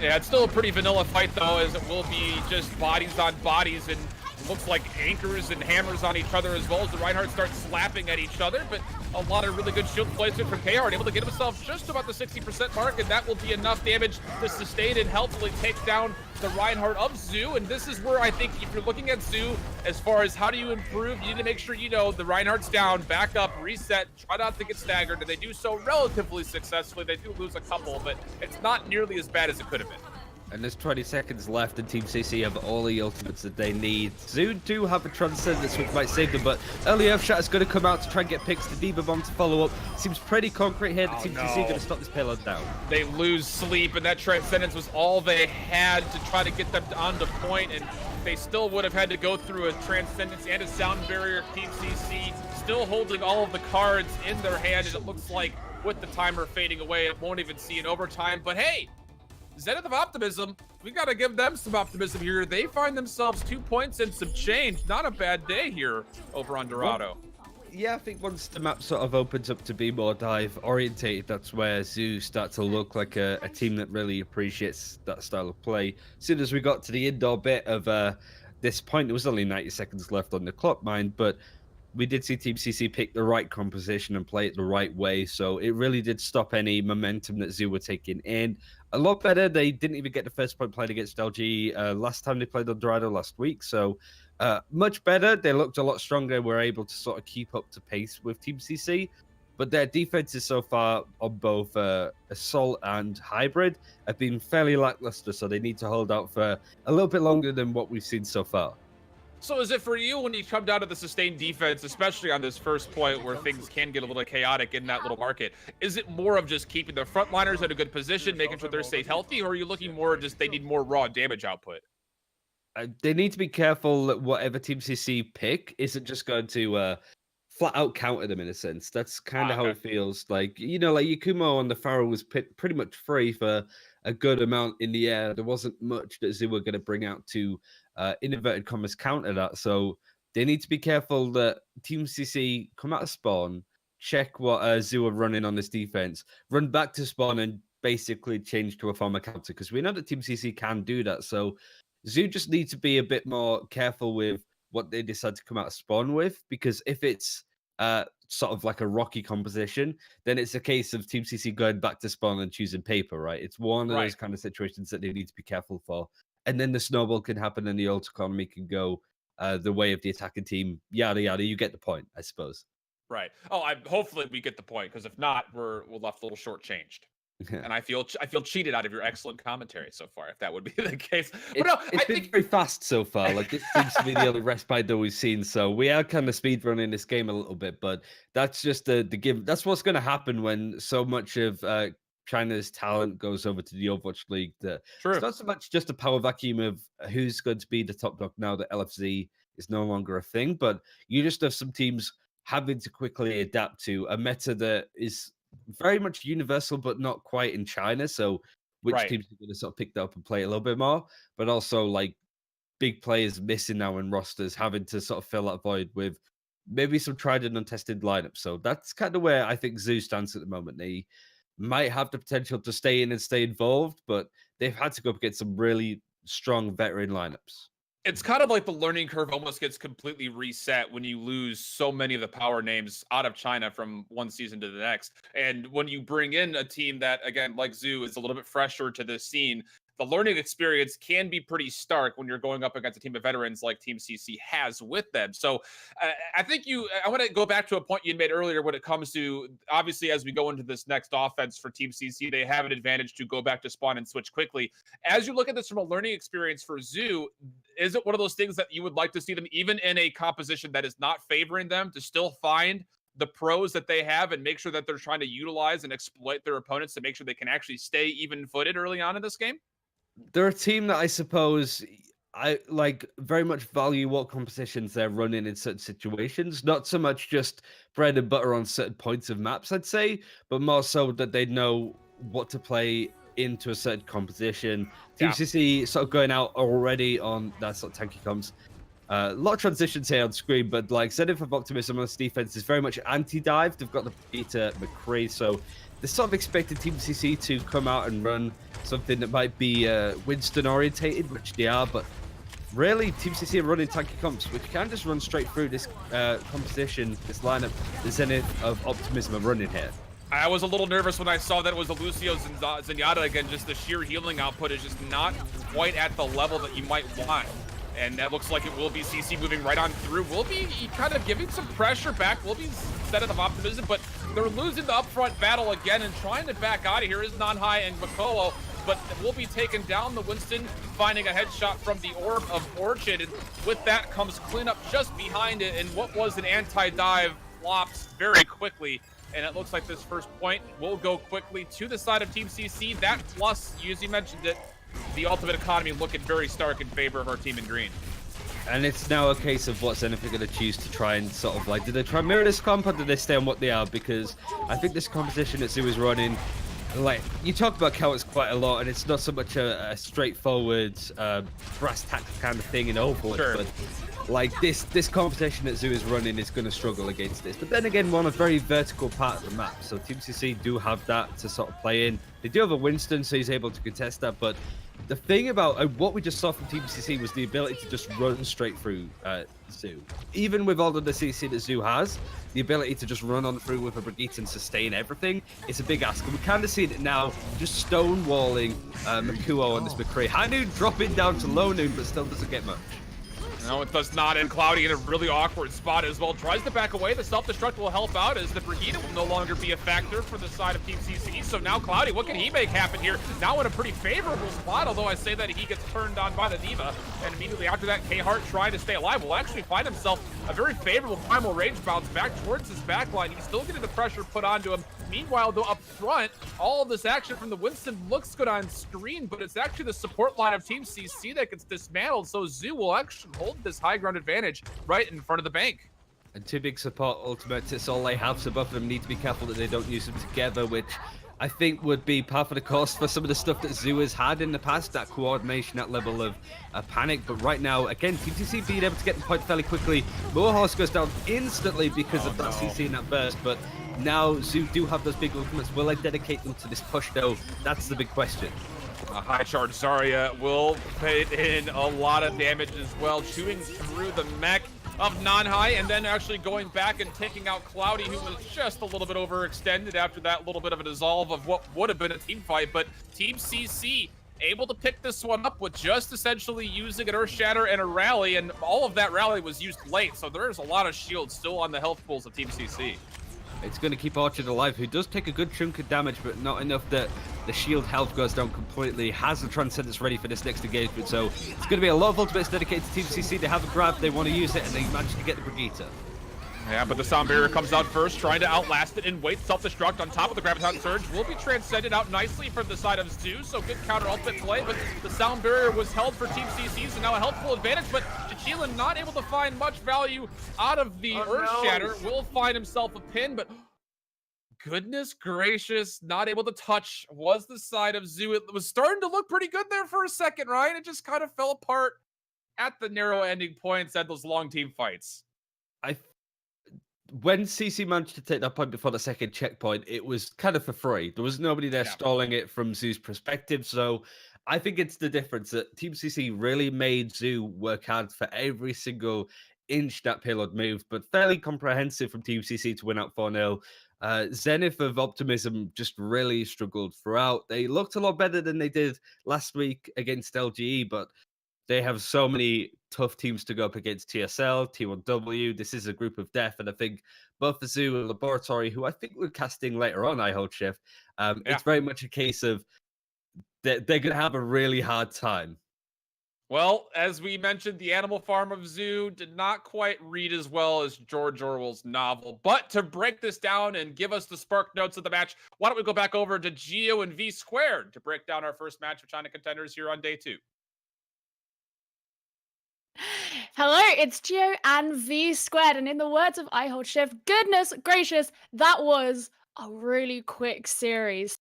Yeah, it's still a pretty vanilla fight, though, as it will be just bodies on bodies, and it looks like anchors and hammers on each other as well as the Reinhardt start slapping at each other, but a lot of really good shield placement from KR, able to get himself just about the 60% mark, and that will be enough damage to sustain and helpfully take down the Reinhardt of Zoo. And this is where I think if you're looking at Zoo, as far as how do you improve, you need to make sure you know the Reinhardt's down, back up, reset, try not to get staggered, and they do so relatively successfully. They do lose a couple, but it's not nearly as bad as it could have been. And there's 20 seconds left, and Team CC have all the ultimates that they need. Zoo do have a Transcendence, which might save them, but early Earthshot is going to come out to try and get picks. The Diva Bomb to follow up. Seems pretty concrete here. The Team CC going to stop this payload down. They lose sleep, and that Transcendence was all they had to try to get them onto point, and they still would have had to go through a Transcendence and a Sound Barrier. Team CC still holding all of the cards in their hand, and it looks like with the timer fading away, it won't even see an overtime. But hey, Zenith of Optimism, we got to give them some optimism here. They find themselves 2 points and some change. Not a bad day here over on Dorado. Yeah, I think once the map sort of opens up to be more dive orientated, that's where Zoo start to look like a team that really appreciates that style of play. As soon as we got to the indoor bit of this point, there was only 90 seconds left on the clock, mind, but we did see Team CC pick the right composition and play it the right way, so it really did stop any momentum that Zoo were taking in. A lot better. They didn't even get the first point played against LG last time they played on Dorado last week, so much better. They looked a lot stronger, were able to sort of keep up to pace with Team CC, but their defenses so far on both Assault and Hybrid have been fairly lackluster, so they need to hold out for a little bit longer than what we've seen so far. So is it for you when you come down to the sustained defense, especially on this first point where things can get a little chaotic in that little market, is it more of just keeping the frontliners at a good position, making sure they're stayed healthy, or are you looking more just they need more raw damage output? They need to be careful that whatever Team CC pick isn't just going to flat out counter them in a sense. That's kind of how it feels. Like, you know, like Yakumo on the Pharaoh was pretty much free for a good amount in the air. There wasn't much that Zoo were going to bring out to, in inverted commas, counter that. So they need to be careful that Team CC come out of spawn, check what Zoo are running on this defense, run back to spawn and basically change to a form of counter, because we know that Team CC can do that. So Zoo just need to be a bit more careful with what they decide to come out of spawn with, because if it's sort of like a rocky composition, then it's a case of Team CC going back to spawn and choosing paper, right? It's one of those kind of situations that they need to be careful for. And then the snowball can happen and the ult economy can go the way of the attacking team. Yada, yada. You get the point, I suppose. Right. Oh, hopefully we get the point, because if not, we're left a little shortchanged. And I feel cheated out of your excellent commentary so far, if that would be the case. But It's been very fast so far. Like, this seems to be the only respite that we've seen. So we are kind of speedrunning this game a little bit, but that's just the give. That's what's going to happen when so much of China's talent goes over to the Overwatch League. It's not so much just a power vacuum of who's going to be the top dog now that LFZ is no longer a thing, but you just have some teams having to quickly adapt to a meta that is very much universal, but not quite in China. So which teams are going to sort of pick that up and play it a little bit more, but also like big players missing now in rosters, having to sort of fill that void with maybe some tried and untested lineups. So that's kind of where I think Zoo stands at the moment. They might have the potential to stay in and stay involved, but they've had to go up against some really strong veteran lineups. It's kind of like the learning curve almost gets completely reset when you lose so many of the power names out of China from one season to the next. And when you bring in a team that, again, like Zoo, is a little bit fresher to the scene, the learning experience can be pretty stark when you're going up against a team of veterans like Team CC has with them. So I think I want to go back to a point you made earlier when it comes to, obviously, as we go into this next offense for Team CC, they have an advantage to go back to spawn and switch quickly. As you look at this from a learning experience for Zoo, is it one of those things that you would like to see them, even in a composition that is not favoring them, to still find the pros that they have and make sure that they're trying to utilize and exploit their opponents to make sure they can actually stay even-footed early on in this game? They're a team that I suppose I like very much value what compositions they're running in certain situations. Not so much just bread and butter on certain points of maps, I'd say, but more so that they know what to play into a certain composition. Team Yeah. CC sort of going out already on that sort of tanky comps. A lot of transitions here on screen, but like Zenith of Optimism on this defense is very much anti-dive. They've got the Peter McCree, so they're sort of expected Team CC to come out and run something that might be Winston orientated, which they are, but really Team CC are running tanky comps, which can just run straight through this composition, this lineup, the Zenith of Optimism are running here. I was a little nervous when I saw that it was a Lucio Zenyatta again. Just the sheer healing output is just not quite at the level that you might want. And that looks like it will be CC moving right on through. Will be kind of giving some pressure back. Will be Zenith of Optimism, but they're losing the upfront battle again and trying to back out of here is Nanhai and Makolo, but will be taken down. The Winston finding a headshot from the Orb of Orchid, and with that comes cleanup just behind it, and what was an anti-dive flops very quickly. And it looks like this first point will go quickly to the side of Team CC. That plus, as you mentioned it, the ultimate economy looking very stark in favor of our team in green. And it's now a case of what Zenith are going to choose to try and sort of like, do they try and mirror this comp or do they stay on what they are? Because I think this composition that Zoo is running, like, you talk about counters quite a lot, and it's not so much a straightforward brass tacks kind of thing in Overwatch, Sure. but like this composition that Zoo is running is going to struggle against this. But then again, one a very vertical part of the map, so Team CC do have that to sort of play in. They do have a Winston, so he's able to contest that, but the thing about what we just saw from Team CC was the ability to just run straight through Zoo. Even with all of the CC that Zoo has, the ability to just run on through with a Brigitte and sustain everything, it's a big ask. And we kind of see it now, just stonewalling Makuo on this McCree. High Noon dropping down to low noon, but still doesn't get much. No, it does not, and Cloudy in a really awkward spot as well. Tries to back away. The self-destruct will help out as the Brigitte will no longer be a factor for the side of Team CC. So now Cloudy, what can he make happen here? Now in a pretty favorable spot, although I say that he gets turned on by the Diva. And immediately after that, K-Hart trying to stay alive will actually find himself a very favorable primal rage bounce back towards his backline. He's still getting the pressure put onto him. Meanwhile, though, up front, all of this action from the Winston looks good on screen, but it's actually the support line of Team CC that gets dismantled, so Zoo will actually hold this high ground advantage right in front of the bank. And two big support ultimates, it's all they have, so both of them need to be careful that they don't use them together, which I think would be par for the course for some of the stuff that Zoo has had in the past, that coordination, that level of panic. But right now, again, Team CC being able to get the point fairly quickly. Warhorse goes down instantly because of that CC in that burst, but now Zoo do have those big ultimates. Will they dedicate them to this push, though? That's the big question. A high charge Zarya will put in a lot of damage as well, chewing through the mech of Nanhai, and then actually going back and taking out Cloudy, who was just a little bit overextended after that little bit of a dissolve of what would have been a team fight. But Team CC able to pick this one up with just essentially using an Earth Shatter and a rally, and all of that rally was used late, so there's a lot of shields still on the health pools of Team CC. It's going to keep Orchid alive, who does take a good chunk of damage, but not enough that the shield health goes down completely. Has the Transcendence ready for this next engagement, so it's going to be a lot of ultimates dedicated to Team CC. They have a grab, they want to use it, and they manage to get the Brigitte. Yeah, but the Sound Barrier comes out first, trying to outlast it and wait. Self-destruct on top of the Graviton Surge will be transcended out nicely from the side of Zoo, so good counter ultimate play, but the Sound Barrier was held for Team CC, so now a helpful advantage, but Chichila not able to find much value out of the Earth Shatter. Will find himself a pin, but goodness gracious, not able to touch was the side of Zoo. It was starting to look pretty good there for a second, right? It just kind of fell apart at the narrow ending points at those long team fights. When CC managed to take that point before the second checkpoint, it was kind of for free. There was nobody there stalling it from Zoo's perspective. So I think it's the difference that Team CC really made Zoo work hard for every single inch that payload moved, but fairly comprehensive from Team CC to win out 4-0. Zenith of Optimism just really struggled throughout. They looked a lot better than they did last week against LGE, but they have so many tough teams to go up against. TSL, T1W. This is a group of death, and I think both the Zoo and Laboratory, who I think we're casting later on, I hold Shift, it's very much a case of they're going to have a really hard time. Well, as we mentioned, the Animal Farm of Zoo did not quite read as well as George Orwell's novel. But to break this down and give us the spark notes of the match, why don't we go back over to Geo and V Squared to break down our first match of China Contenders here on day 2. Hello, it's Geo and V Squared, and in the words of I Hold Shift, goodness gracious, that was a really quick series.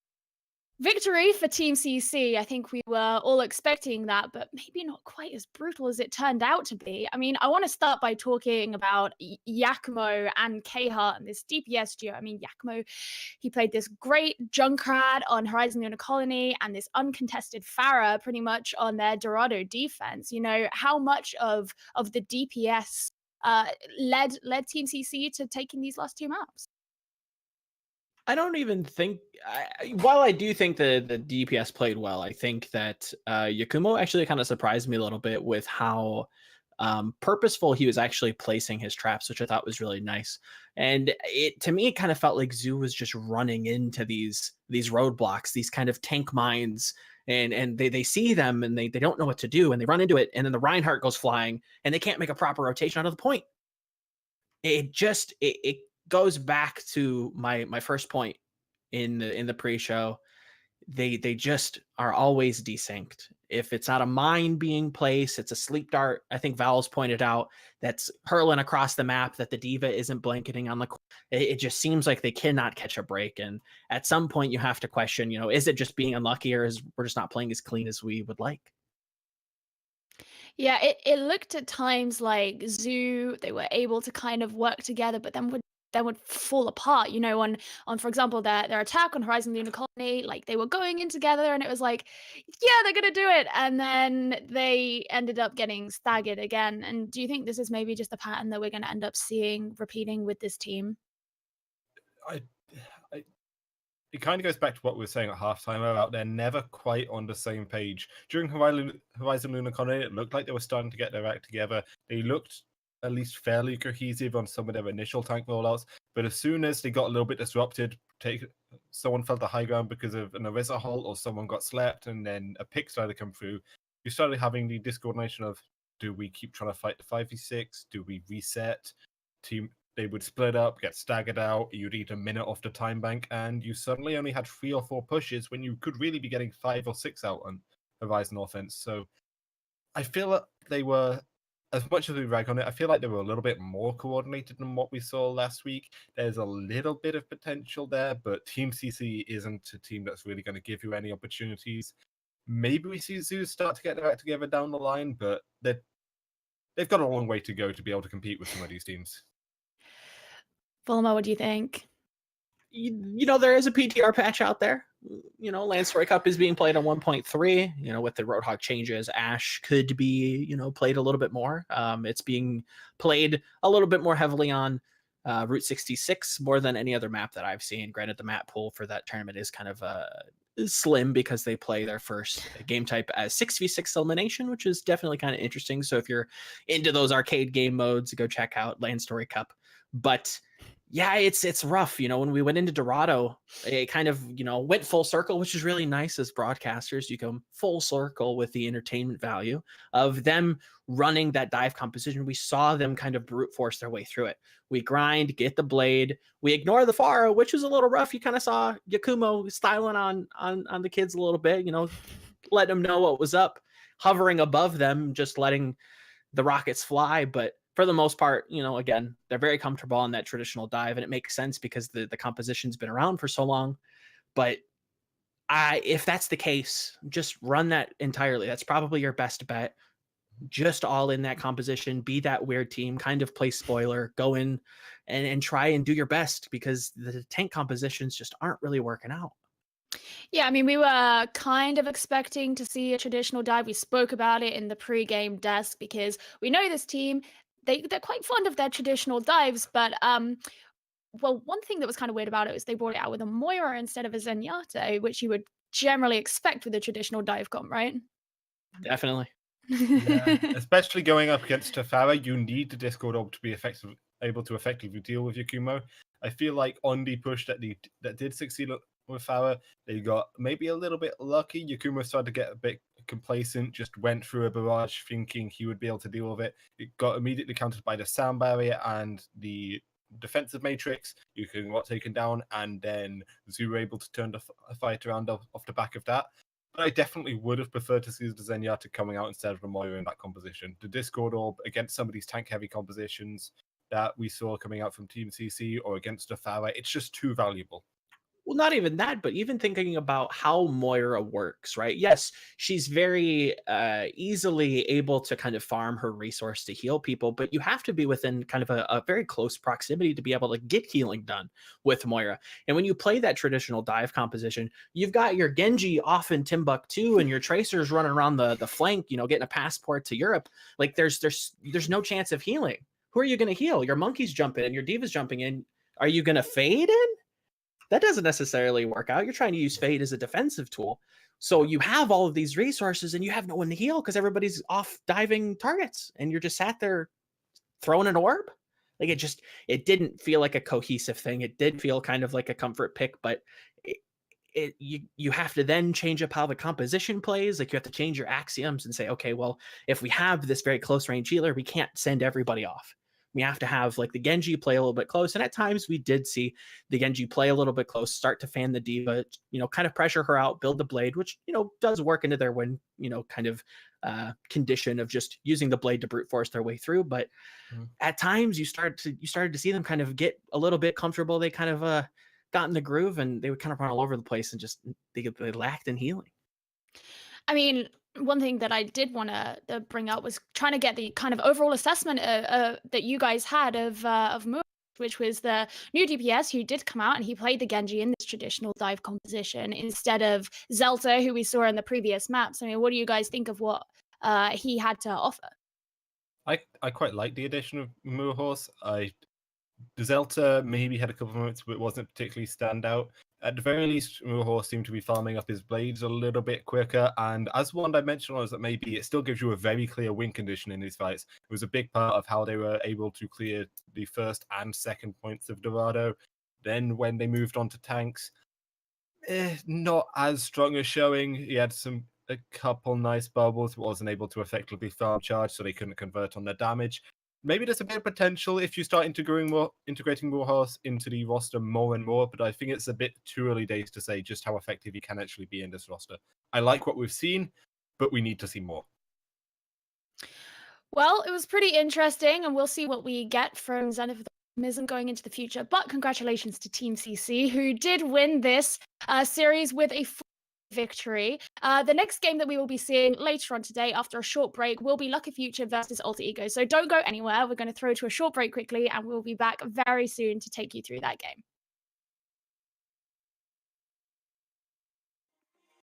Victory for Team CC. I think we were all expecting that, but maybe not quite as brutal as it turned out to be. I mean, I want to start by talking about Yakumo and Kehart and this DPS duo. I mean, Yakumo, he played this great Junkrat on Horizon Lunar Colony and this uncontested Pharah pretty much on their Dorado defense. You know, how much of the DPS led Team CC to taking these last two maps? I don't even think. While I do think the DPS played well, I think that Yakumo actually kind of surprised me a little bit with how purposeful he was actually placing his traps, which I thought was really nice. And to me, it kind of felt like Zoo was just running into these roadblocks, these kind of tank mines, and they see them and they don't know what to do, and they run into it, and then the Reinhardt goes flying, and they can't make a proper rotation out of the point. It goes back to my first point in the pre-show. They just are always desynced. If it's not a mine being placed, it's a sleep dart. I think Val's pointed out that's hurling across the map, that the diva isn't blanketing on the. It just seems like they cannot catch a break. And at some point, you have to question, is it just being unlucky, or is we're just not playing as clean as we would like? Yeah, it looked at times like Zoo, they were able to kind of work together, but then would fall apart. On for example their attack on Horizon Lunar Colony, like they were going in together and it was like, yeah, they're gonna do it, and then they ended up getting staggered again. And do you think this is maybe just a pattern that we're gonna end up seeing repeating with this team? It kind of goes back to what we were saying at halftime about they're never quite on the same page. During Horizon Lunar Colony, it looked like they were starting to get their act together. They looked at least fairly cohesive on some of their initial tank rollouts, but as soon as they got a little bit disrupted, someone fell to high ground because of an Orisa halt, or someone got slept, and then a pick started to come through, you started having the discoordination of, do we keep trying to fight the 5v6? Do we reset? They would split up, get staggered out, you'd eat a minute off the time bank, and you suddenly only had 3 or 4 pushes when you could really be getting 5 or 6 out on Horizon offense. So I feel like they were, as much as we rag on it, I feel like they were a little bit more coordinated than what we saw last week. There's a little bit of potential there, but Team CC isn't a team that's really going to give you any opportunities. Maybe we see Zeus start to get their act together down the line, but they've got a long way to go to be able to compete with some of these teams. Volma, what do you think? There is a PTR patch out there. Landstory Cup is being played on 1.3. With the Roadhog changes, Ash could be, played a little bit more. It's being played a little bit more heavily on Route 66 more than any other map that I've seen. Granted, the map pool for that tournament is kind of slim because they play their first game type as 6v6 elimination, which is definitely kind of interesting. So if you're into those arcade game modes, go check out Landstory Cup. But yeah, it's rough. When we went into Dorado, it kind of, went full circle, which is really nice as broadcasters. You come full circle with the entertainment value of them running that dive composition. We saw them kind of brute force their way through it. We grind, get the blade. We ignore the Pharah, which was a little rough. You kind of saw Yakumo styling on the kids a little bit, letting them know what was up, hovering above them, just letting the rockets fly. But for the most part, again, they're very comfortable on that traditional dive, and it makes sense because the composition's been around for so long. But if that's the case, just run that entirely. That's probably your best bet. Just all in that composition, be that weird team, kind of play spoiler, go in and try and do your best, because the tank compositions just aren't really working out. Yeah, I mean, we were kind of expecting to see a traditional dive. We spoke about it in the pre-game desk because we know this team, they're quite fond of their traditional dives, but well, one thing that was kind of weird about it was they brought it out with a Moira instead of a Zenyatta, which you would generally expect with a traditional dive comp, right? Definitely. Yeah, especially going up against Tafara, you need the Discord orb to be able to effectively deal with Yakumo. I feel like on the push that did succeed with Farah, they got maybe a little bit lucky. Yakumo started to get a bit complacent, just went through a barrage thinking he would be able to deal with it. It got immediately countered by the sound barrier and the defensive matrix. Yakumo got taken down, and then Zoo were able to turn the fight around off the back of that. but I definitely would have preferred to see the Zenyatta coming out instead of the Moira in that composition. The Discord Orb against some of these tank-heavy compositions that we saw coming out from Team CC or against the Pharah, it's just too valuable. Well, not even that, but even thinking about how Moira works, right? Yes, she's very easily able to kind of farm her resource to heal people, but you have to be within kind of a very close proximity to be able to get healing done with Moira. And when you play that traditional dive composition, you've got your Genji off in Timbuktu and your Tracers running around the flank, getting a passport to Europe. Like there's no chance of healing. Who are you going to heal? Your Monkey's jumping in, your Diva's jumping in. Are you going to fade in? That doesn't necessarily work out. You're trying to use Fade as a defensive tool. So you have all of these resources and you have no one to heal because everybody's off diving targets and you're just sat there throwing an orb. Like it didn't feel like a cohesive thing. It did feel kind of like a comfort pick, but you have to then change up how the composition plays. Like you have to change your axioms and say, okay, well, if we have this very close range healer, we can't send everybody off. We have to have like the Genji play a little bit close. And at times we did see the Genji play a little bit close, start to fan the Diva, kind of pressure her out, build the blade, which, does work into their win, kind of condition of just using the blade to brute force their way through. But at times you started to see them kind of get a little bit comfortable. They kind of got in the groove and they would kind of run all over the place and just they lacked in healing. I mean, one thing that I did want to bring up was trying to get the kind of overall assessment that you guys had of Moore, which was the new DPS who did come out and he played the Genji in this traditional dive composition instead of Zelta, who we saw in the previous maps. I mean, what do you guys think of what he had to offer? I quite like the addition of Moorhorse. Zelta maybe had a couple of moments, but it wasn't particularly standout. At the very least, Moorhorse seemed to be farming up his blades a little bit quicker, and as one dimension was that maybe it still gives you a very clear win condition in these fights. It was a big part of how they were able to clear the first and second points of Dorado. Then when they moved on to tanks, not as strong a showing. He had a couple nice bubbles, but wasn't able to effectively farm charge, so they couldn't convert on their damage. Maybe there's a bit of potential if you start integrating Warhorse into the roster more and more, but I think it's a bit too early days to say just how effective he can actually be in this roster. I like what we've seen, but we need to see more. Well, it was pretty interesting, and we'll see what we get from Zenith with Optimism going into the future. But congratulations to Team CC, who did win this series with a victory. The next game that we will be seeing later on today after a short break will be Lucky Future versus Alter Ego. So don't go anywhere. We're going to throw to a short break quickly and we'll be back very soon to take you through that game.